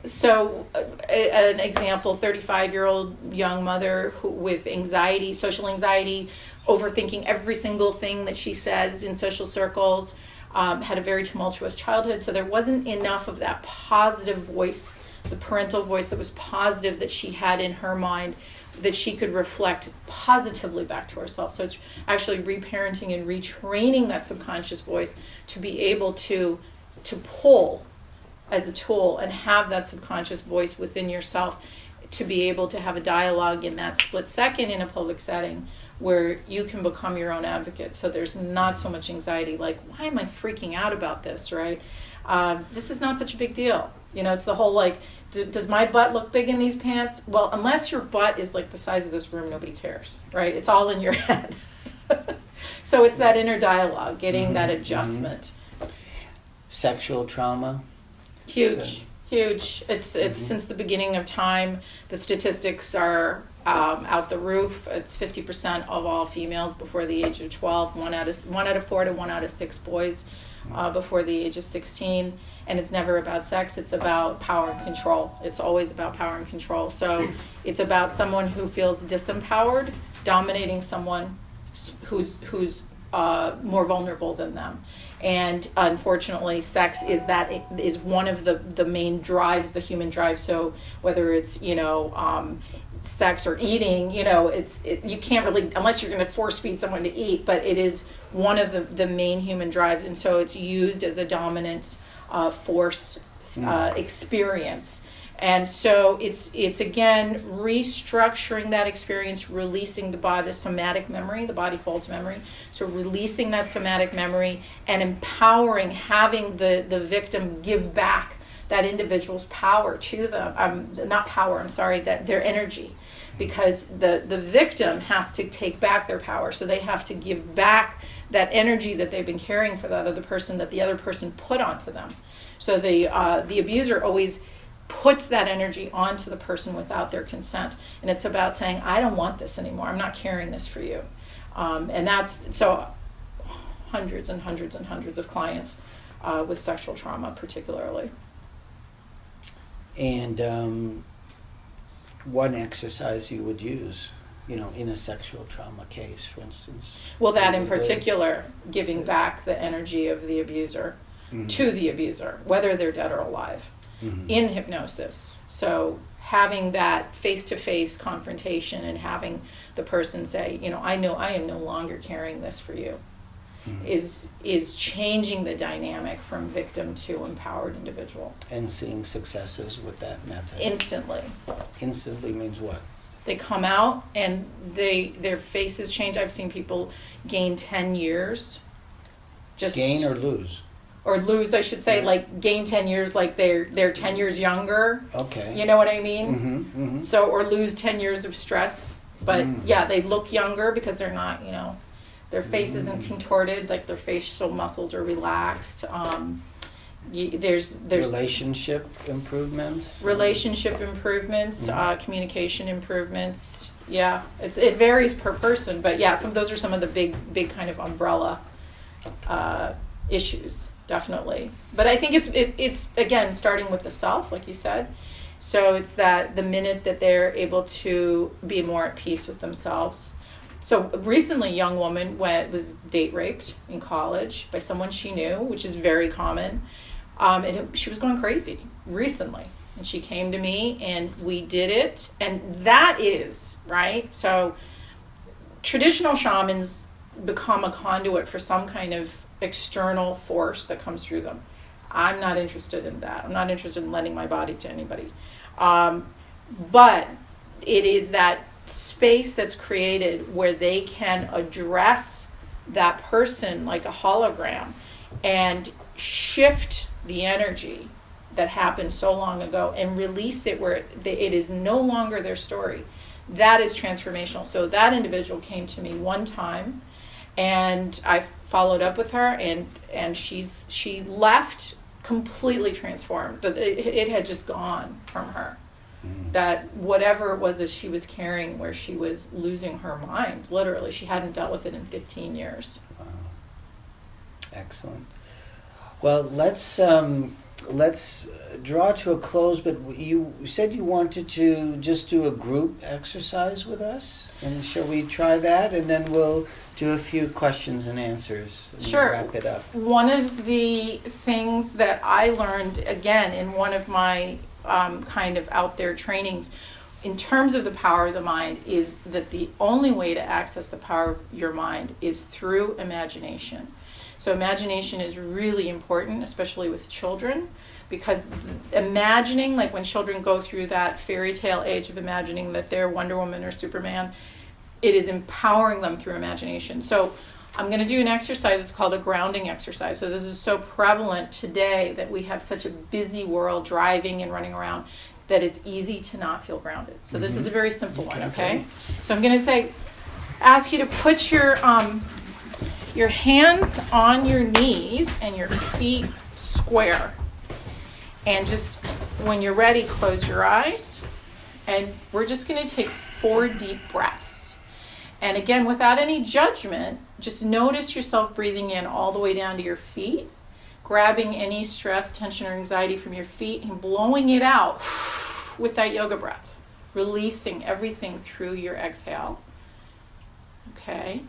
So an example, 35-year-old young mother with anxiety, social anxiety, overthinking every single thing that she says in social circles, had a very tumultuous childhood. So there wasn't enough of that positive voice, the parental voice that was positive that she had in her mind, that she could reflect positively back to herself. So it's actually reparenting and retraining that subconscious voice to be able to pull as a tool and have that subconscious voice within yourself to be able to have a dialogue in that split second in a public setting where you can become your own advocate. So there's not so much anxiety like, why am I freaking out about this, right? This is not such a big deal. It's the whole like, does my butt look big in these pants? Well, unless your butt is like the size of this room, nobody cares, right? It's all in your head. So it's that inner dialogue, getting that adjustment. Sexual trauma? Huge. It's since the beginning of time. The statistics are out the roof. It's 50% of all females before the age of 12. One out of 4 to 1 out of 6 boys before the age of 16. And it's never about sex. It's about power and control. It's always about power and control. So it's about someone who feels disempowered dominating someone who's more vulnerable than them. And unfortunately, sex is one of the main drives, the human drive. So whether it's sex or eating, you can't really, unless you're going to force feed someone to eat, but it is one of the main human drives, and so it's used as a dominant force experience. And so it's again restructuring that experience, releasing the somatic memory. The body holds memory, so releasing that somatic memory and empowering, having the victim give back that individual's power to them. Not power, I'm sorry, that their energy, because the victim has to take back their power, so they have to give back that energy that they've been carrying for that other person, that the other person put onto them. So the abuser always puts that energy onto the person without their consent, and it's about saying, I don't want this anymore, I'm not carrying this for you. And that's so hundreds and hundreds and hundreds of clients with sexual trauma particularly. And one exercise you would use, in a sexual trauma case, for instance. Well, that in particular, giving back the energy of the abuser to the abuser, whether they're dead or alive, in hypnosis. So having that face-to-face confrontation and having the person say, I know I am no longer carrying this for you, is changing the dynamic from victim to empowered individual. And seeing successes with that method. Instantly. Instantly means what? They come out and their faces change. I've seen people gain 10 years. Just gain or lose? Or lose, I should say, like gain 10 years, like they're 10 years younger. Okay. You know what I mean? So, or lose 10 years of stress. But yeah, they look younger because they're not, their face isn't contorted, like their facial muscles are relaxed. There's relationship improvements. Communication improvements. Yeah, it varies per person, but yeah, those are some of the big kind of umbrella issues, definitely. But I think it's again starting with the self, like you said. So it's that the minute that they're able to be more at peace with themselves. So recently, a young woman was date raped in college by someone she knew, which is very common. And she was going crazy recently. And she came to me and we did it. And that is, right? So traditional shamans become a conduit for some kind of external force that comes through them. I'm not interested in that. I'm not interested in lending my body to anybody. But it is that space that's created where they can address that person like a hologram and shift the energy that happened so long ago and release it where it is no longer their story. That is transformational. So that individual came to me one time and I followed up with her and she left completely transformed. It had just gone from her. That whatever it was that she was carrying, where she was losing her mind, literally, she hadn't dealt with it in 15 years. Wow. Excellent. Well, let's draw to a close, but you said you wanted to just do a group exercise with us, and shall we try that, and then we'll do a few questions and answers and Sure. wrap it up. One of the things that I learned, again, in one of my kind of out there trainings, in terms of the power of the mind, is that the only way to access the power of your mind is through imagination. So imagination is really important, especially with children, because imagining, like when children go through that fairy tale age of imagining that they're Wonder Woman or Superman, it is empowering them through imagination. So I'm going to do an exercise. It's called a grounding exercise. So this is so prevalent today that we have such a busy world, driving and running around, that it's easy to not feel grounded. So this is a very simple one, okay? So I'm going to ask you to put your hands on your knees and your feet square. And just when you're ready, close your eyes. And we're just going to take 4 deep breaths. And again, without any judgment, just notice yourself breathing in all the way down to your feet, grabbing any stress, tension, or anxiety from your feet and blowing it out with that yoga breath, releasing everything through your exhale. Okay.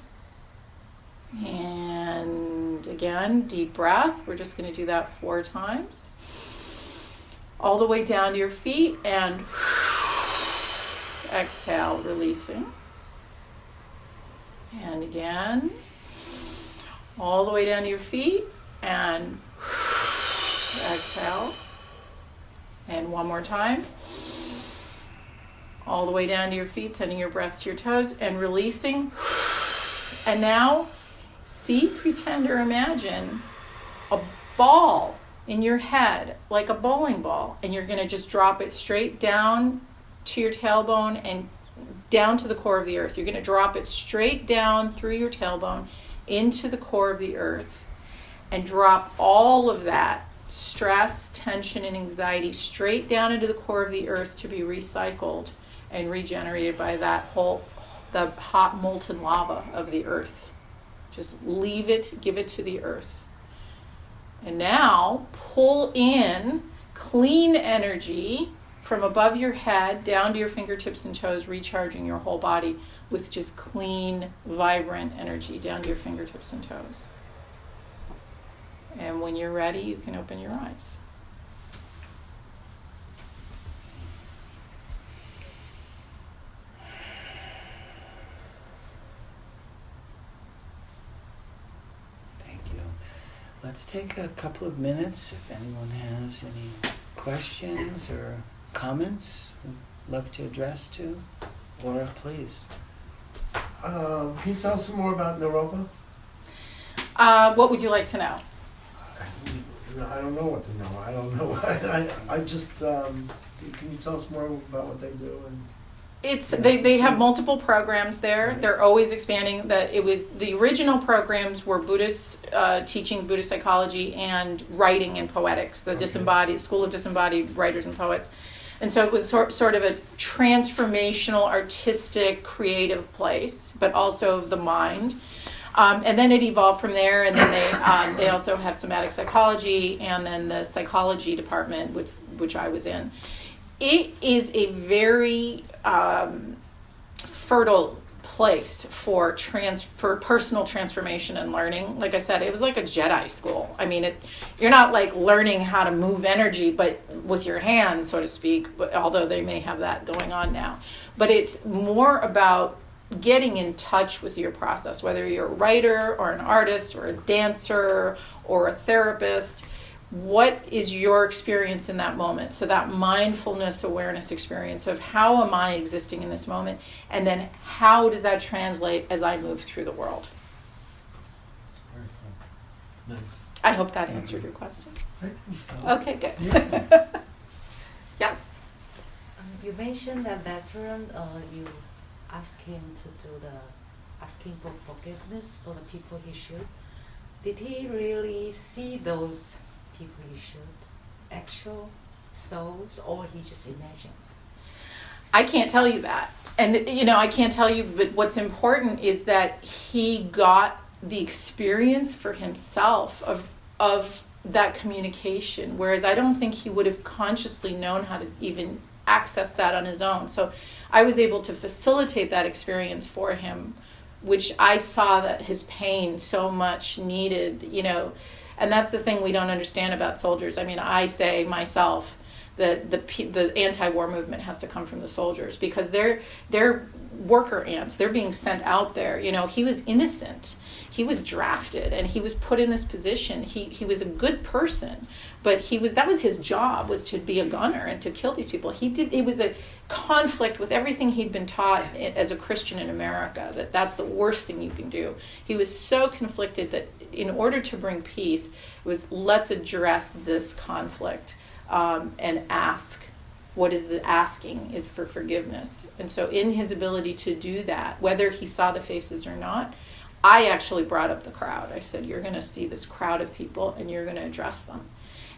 And again, deep breath. We're just going to do that 4 times. All the way down to your feet and exhale, releasing. And again, all the way down to your feet and exhale. And one more time. All the way down to your feet, sending your breath to your toes and releasing. And now, pretend or imagine a ball in your head, like a bowling ball, and you're going to just drop it straight down to your tailbone and down to the core of the earth. You're going to drop it straight down through your tailbone into the core of the earth and drop all of that stress, tension, and anxiety straight down into the core of the earth to be recycled and regenerated by the hot molten lava of the earth. Just leave it, give it to the earth. And now pull in clean energy from above your head down to your fingertips and toes, recharging your whole body with just clean, vibrant energy down to your fingertips and toes. And when you're ready, you can open your eyes. Let's take a couple of minutes if anyone has any questions or comments we'd love to address to. Laura, please. Can you tell us some more about Niro? What would you like to know? I don't know what to know. I don't know. I just, can you tell us more about what they do? They have multiple programs there. Right. They're always expanding. The original programs were Buddhist teaching Buddhist psychology and writing and poetics. The disembodied School of Disembodied Writers and Poets, and so it was sort of a transformational, artistic, creative place, but also of the mind. And then it evolved from there. And then they also have somatic psychology, and then the psychology department, which I was in. It is a very fertile place for personal transformation and learning. Like I said, it was like a Jedi school. I mean, you're not like learning how to move energy, but with your hands, so to speak. But although they may have that going on now, but it's more about getting in touch with your process, whether you're a writer or an artist or a dancer or a therapist. What is your experience in that moment? So that mindfulness awareness experience of how am I existing in this moment? And then how does that translate as I move through the world? Very cool. Nice. I hope that answered your question. I think so. Okay, good. Yeah. Yes. You mentioned that veteran, you asked him to do asking for forgiveness for the people he should. Did he really see those people he should, actual souls, or he just imagined? I can't tell you that. And, I can't tell you, but what's important is that he got the experience for himself of that communication, whereas I don't think he would have consciously known how to even access that on his own. So I was able to facilitate that experience for him, which I saw that his pain so much needed, and that's the thing we don't understand about soldiers. I mean, I say myself that the anti-war movement has to come from the soldiers, because they're worker ants. They're being sent out there. He was innocent. He was drafted and he was put in this position. He was a good person, but that was his job, was to be a gunner and to kill these people. It was a conflict with everything he'd been taught as a Christian in America, that's the worst thing you can do. He was so conflicted that in order to bring peace, it was let's address this conflict and ask. What is the asking is for forgiveness. And so in his ability to do that, whether he saw the faces or not, I actually brought up the crowd. I said, you're going to see this crowd of people and you're going to address them.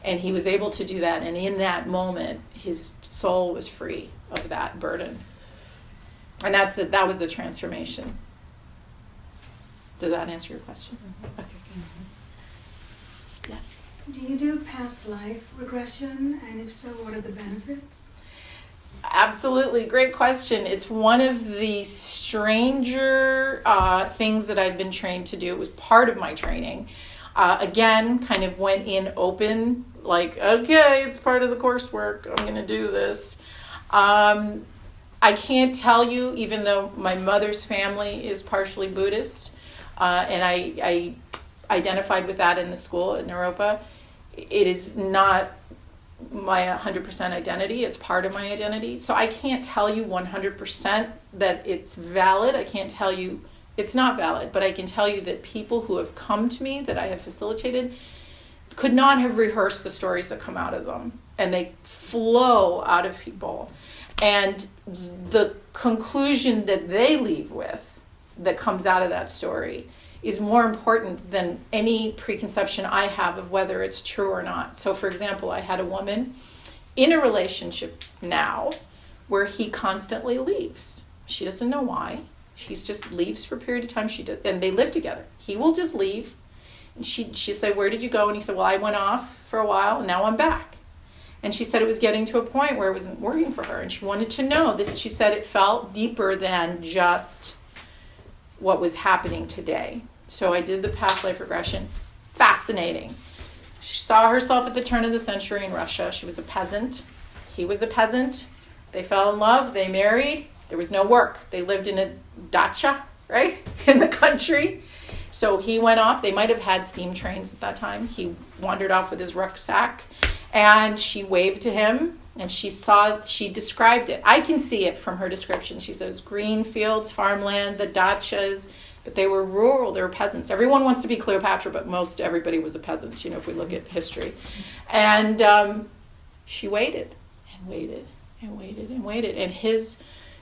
And he was able to do that. And in that moment, his soul was free of that burden. And that was the transformation. Does that answer your question? Mm-hmm. Okay. Mm-hmm. Yes. Do you do past life regression? And if so, what are the benefits? Absolutely. Great question. It's one of the stranger things that I've been trained to do. It was part of my training. Again, kind of went in open, like, okay, it's part of the coursework. I'm going to do this. I can't tell you, even though my mother's family is partially Buddhist, and I identified with that in the school at Niro, it is not my 100% identity. It's part of my identity. So I can't tell you 100% that it's valid. I can't tell you it's not valid, but I can tell you that people who have come to me that I have facilitated could not have rehearsed the stories that come out of them, and they flow out of people. And the conclusion that they leave with that comes out of that story is more important than any preconception I have of whether it's true or not. So for example, I had a woman in a relationship now where he constantly leaves. She doesn't know why. She just leaves for a period of time. And they live together. He will just leave. And she said, where did you go? And he said, well, I went off for a while and now I'm back. And she said it was getting to a point where it wasn't working for her. And she wanted to know this. She said it felt deeper than just what was happening today. So I did the past life regression. Fascinating. She saw herself at the turn of the century in Russia. She was a peasant. He was a peasant. They fell in love. They married. There was no work. They lived in a dacha, right, in the country. So he went off. They might have had steam trains at that time. He wandered off with his rucksack, and she waved to him, and she described it. I can see it from her description. She says green fields, farmland, the dachas, but they were rural. They were peasants. Everyone wants to be Cleopatra, but everybody was a peasant, if we look at history. And she waited and waited and waited and waited. And his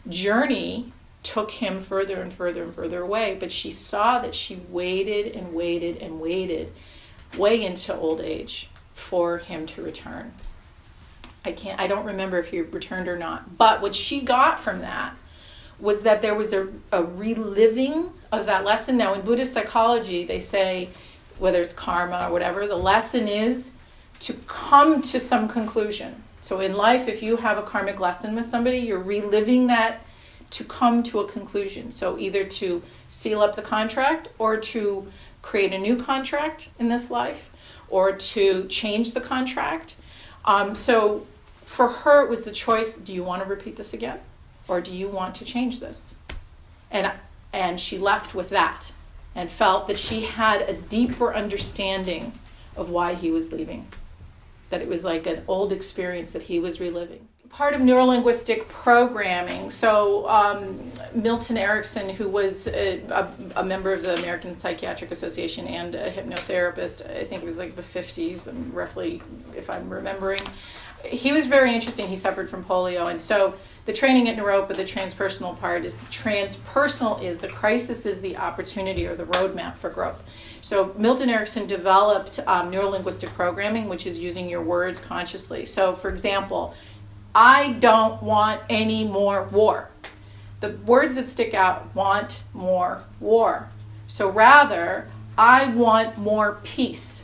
journey took him further and further and further away. But she saw that she waited and waited and waited way into old age for him to return. I don't remember if he returned or not. But what she got from that was that there was a reliving of that lesson. Now, in Buddhist psychology, they say, whether it's karma or whatever, the lesson is to come to some conclusion. So in life, if you have a karmic lesson with somebody, you're reliving that to come to a conclusion. So either to seal up the contract, or to create a new contract in this life, or to change the contract. So for her, it was the choice, do you want to repeat this again? Or do you want to change this? And she left with that and felt that she had a deeper understanding of why he was leaving. That it was like an old experience that he was reliving. Part of neurolinguistic programming, so Milton Erickson, who was a member of the American Psychiatric Association and a hypnotherapist, I think it was like the 50s, roughly, if I'm remembering, he was very interesting. He suffered from polio, and so the training at Niro, the transpersonal part is the crisis is the opportunity or the roadmap for growth. So Milton Erickson developed neurolinguistic programming, which is using your words consciously. So for example, I don't want any more war. The words that stick out, want more war. So rather, I want more peace.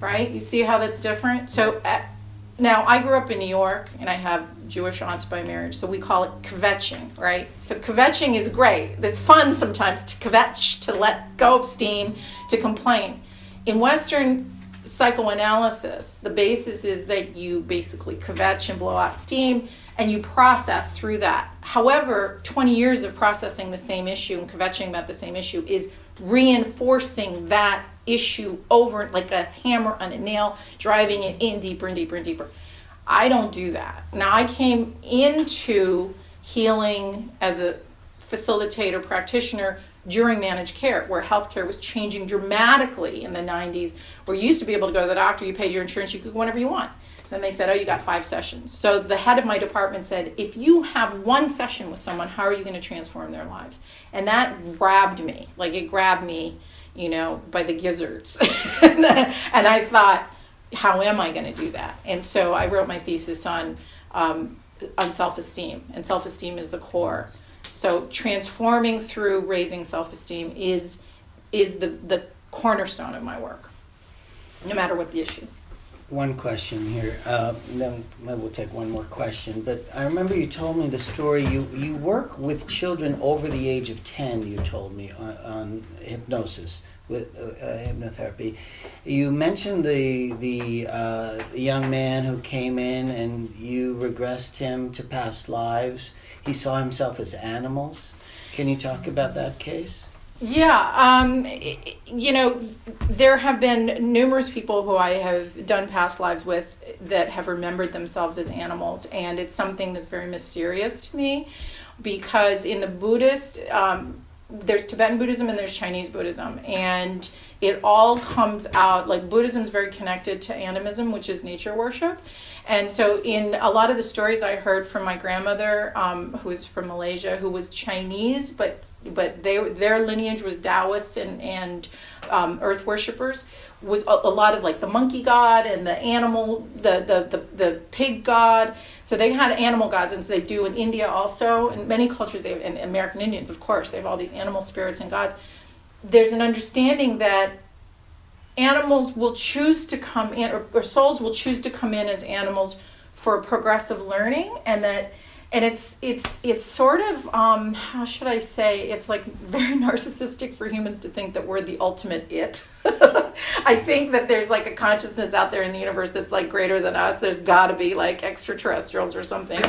Right? You see how that's different? So now, I grew up in New York, and I have Jewish aunts by marriage, so we call it kvetching, right? So kvetching is great. It's fun sometimes to kvetch, to let go of steam, to complain. In Western psychoanalysis, the basis is that you basically kvetch and blow off steam, and you process through that. However, 20 years of processing the same issue and kvetching about the same issue is reinforcing that issue over like a hammer on a nail, driving it in deeper and deeper and deeper. I don't do that. Now, I came into healing as a facilitator practitioner during managed care, where healthcare was changing dramatically in the 90s, where you used to be able to go to the doctor, you paid your insurance, you could go whenever you want. Then they said, oh, you got 5 sessions. So the head of my department said, if you have 1 session with someone, how are you going to transform their lives? And that grabbed me. Like, it grabbed me, by the gizzards. And I thought, how am I going to do that? And so I wrote my thesis on self-esteem. And self-esteem is the core. So transforming through raising self-esteem is the cornerstone of my work, no matter what the issue. One question here, then we'll take one more question. But I remember you told me the story. You work with children over the age of 10. You told me on hypnosis with hypnotherapy. You mentioned the young man who came in and you regressed him to past lives. He saw himself as animals. Can you talk about that case? Yeah, there have been numerous people who I have done past lives with that have remembered themselves as animals, and it's something that's very mysterious to me, because in the Buddhist, there's Tibetan Buddhism and there's Chinese Buddhism, and it all comes out, like Buddhism is very connected to animism, which is nature worship. And so in a lot of the stories I heard from my grandmother, who was from Malaysia, who was Chinese, but their lineage was Taoist and earth worshippers, was a lot of like the monkey god and the animal, the pig god. So they had animal gods, and so they do in India also. In many cultures, they have, and American Indians, of course, they have all these animal spirits and gods. There's an understanding that animals will choose to come in, or souls will choose to come in as animals for progressive learning, and that And it's sort of, how should I say, it's like very narcissistic for humans to think that we're the ultimate it. I think that there's like a consciousness out there in the universe that's like greater than us. There's got to be like extraterrestrials or something.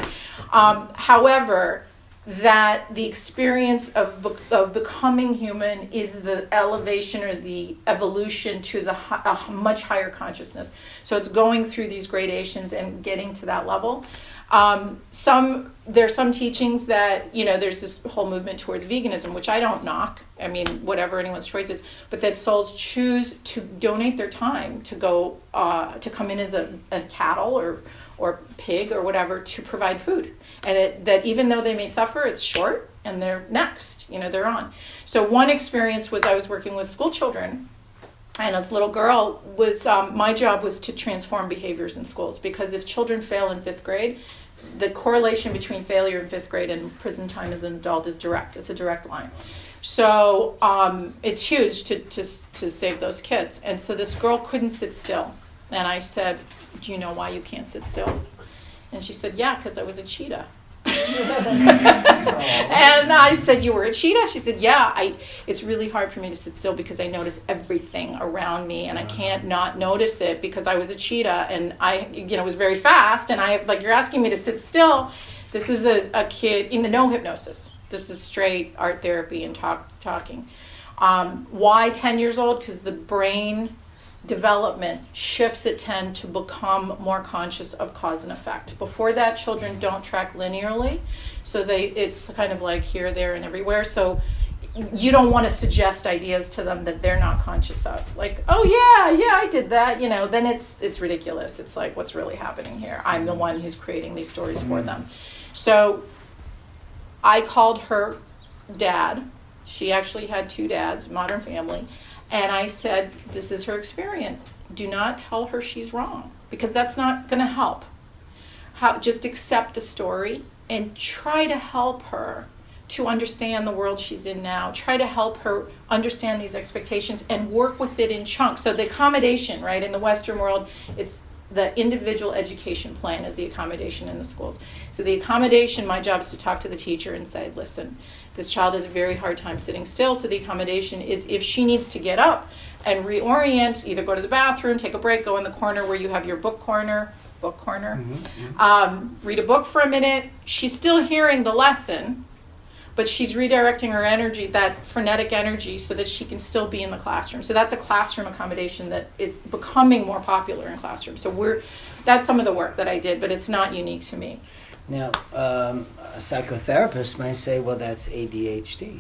However, that the experience of becoming human is the elevation or the evolution to a much higher consciousness. So it's going through these gradations and getting to that level. There's some teachings that, there's this whole movement towards veganism, which I don't knock. I mean, whatever anyone's choice is, but that souls choose to donate their time to go, to come in as a cattle or pig or whatever to provide food. And that even though they may suffer, it's short and they're next, they're on. So one experience was I was working with school children. And as a little girl, my job was to transform behaviors in schools, because if children fail in 5th grade, the correlation between failure in 5th grade and prison time as an adult is direct. It's a direct line. So it's huge to save those kids. And so this girl couldn't sit still. And I said, do you know why you can't sit still? And she said, yeah, because I was a cheetah. And I said, you were a cheetah? She said, yeah, it's really hard for me to sit still because I notice everything around me and I can't not notice it because I was a cheetah and I was very fast and you're asking me to sit still. This is a kid in the no hypnosis. This is straight art therapy and talking. Why 10 years old? Because the brain development shifts at 10 to become more conscious of cause and effect. Before that, children don't track linearly, so it's kind of like here, there, and everywhere. So you don't want to suggest ideas to them that they're not conscious of. Like, oh yeah, I did that. Then it's ridiculous. It's like, what's really happening here? I'm the one who's creating these stories for them. So I called her dad. She actually had 2 dads, modern family. And I said, this is her experience. Do not tell her she's wrong, because that's not going to help. Just accept the story and try to help her to understand the world she's in now. Try to help her understand these expectations and work with it in chunks. So the accommodation, right, in the Western world, it's the individual education plan is the accommodation in the schools. So the accommodation, my job is to talk to the teacher and say, listen, this child has a very hard time sitting still, so the accommodation is if she needs to get up and reorient, either go to the bathroom, take a break, go in the corner where you have your book corner, read a book for a minute. She's still hearing the lesson, but she's redirecting her energy, that frenetic energy, so that she can still be in the classroom. So that's a classroom accommodation that is becoming more popular in classrooms. So that's some of the work that I did, but it's not unique to me. Now, a psychotherapist might say, well, that's ADHD.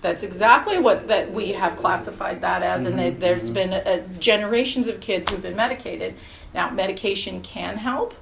That's exactly that we have classified that as, and there's been generations of kids who've been medicated. Now, medication can help.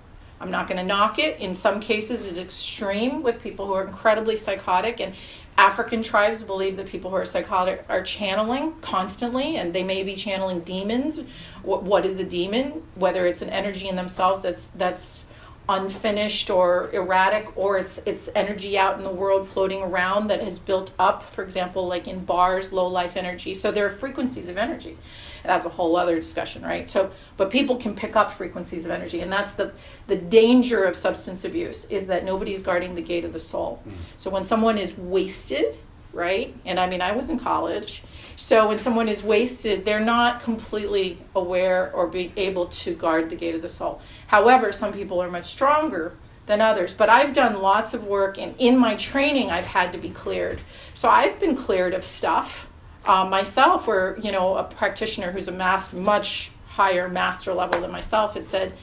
I'm not going to knock it. In some cases, it's extreme with people who are incredibly psychotic, and African tribes believe that people who are psychotic are channeling constantly, and they may be channeling demons. What is a demon? Whether it's an energy in themselves that's unfinished or erratic, or it's energy out in the world floating around that has built up, for example, like in bars, low life energy. So there are frequencies of energy. That's a whole other discussion, right? So, but people can pick up frequencies of energy, and that's the danger of substance abuse, is that nobody's guarding the gate of the soul. So when someone is wasted, right? And I mean, I was in college. So when someone is wasted, they're not completely aware or being able to guard the gate of the soul. However, some people are much stronger than others. But I've done lots of work, and in my training, I've had to be cleared. So I've been cleared of stuff myself, where, a practitioner who's a much higher master level than myself had said,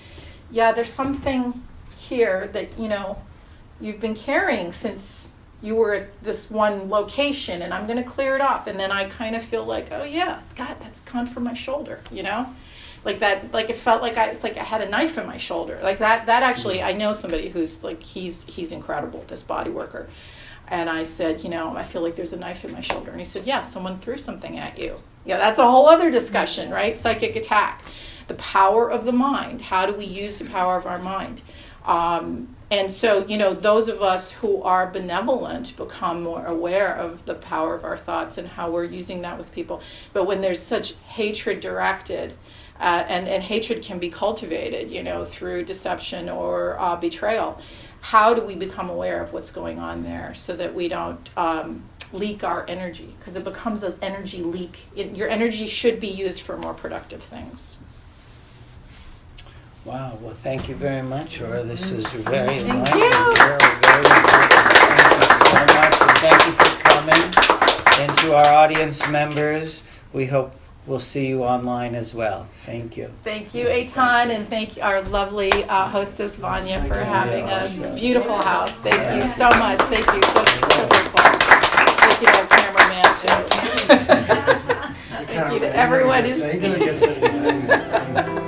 yeah, there's something here that, you've been carrying since you were at this one location, and I'm going to clear it off. And then I kind of feel like, oh yeah, God, that's gone from my shoulder, like that, like it felt like it's like I had a knife in my shoulder, like that actually. I know somebody who's like, he's incredible, this body worker. And I said, I feel like there's a knife in my shoulder. And he said, yeah, someone threw something at you. Yeah, that's a whole other discussion, right? Psychic attack. The power of the mind. How do we use the power of our mind? And so, those of us who are benevolent become more aware of the power of our thoughts and how we're using that with people. But when there's such hatred directed, and hatred can be cultivated, through deception or betrayal. how do we become aware of what's going on there so that we don't leak our energy, because it becomes an energy leak. Your energy should be used for more productive things. Wow. Well, thank you very much, Aura. This was very enlightening. Thank you. Very important. Thank you so much. And thank you for coming. And to our audience members, we hope we'll see you online as well. Thank you. Thank you, Etan, and thank you, our lovely hostess, Vanya, for having us. Beautiful house. Thank you so much. Thank you. So wonderful. Thank you to our cameraman, too. Thank you to everyone who's... He didn't get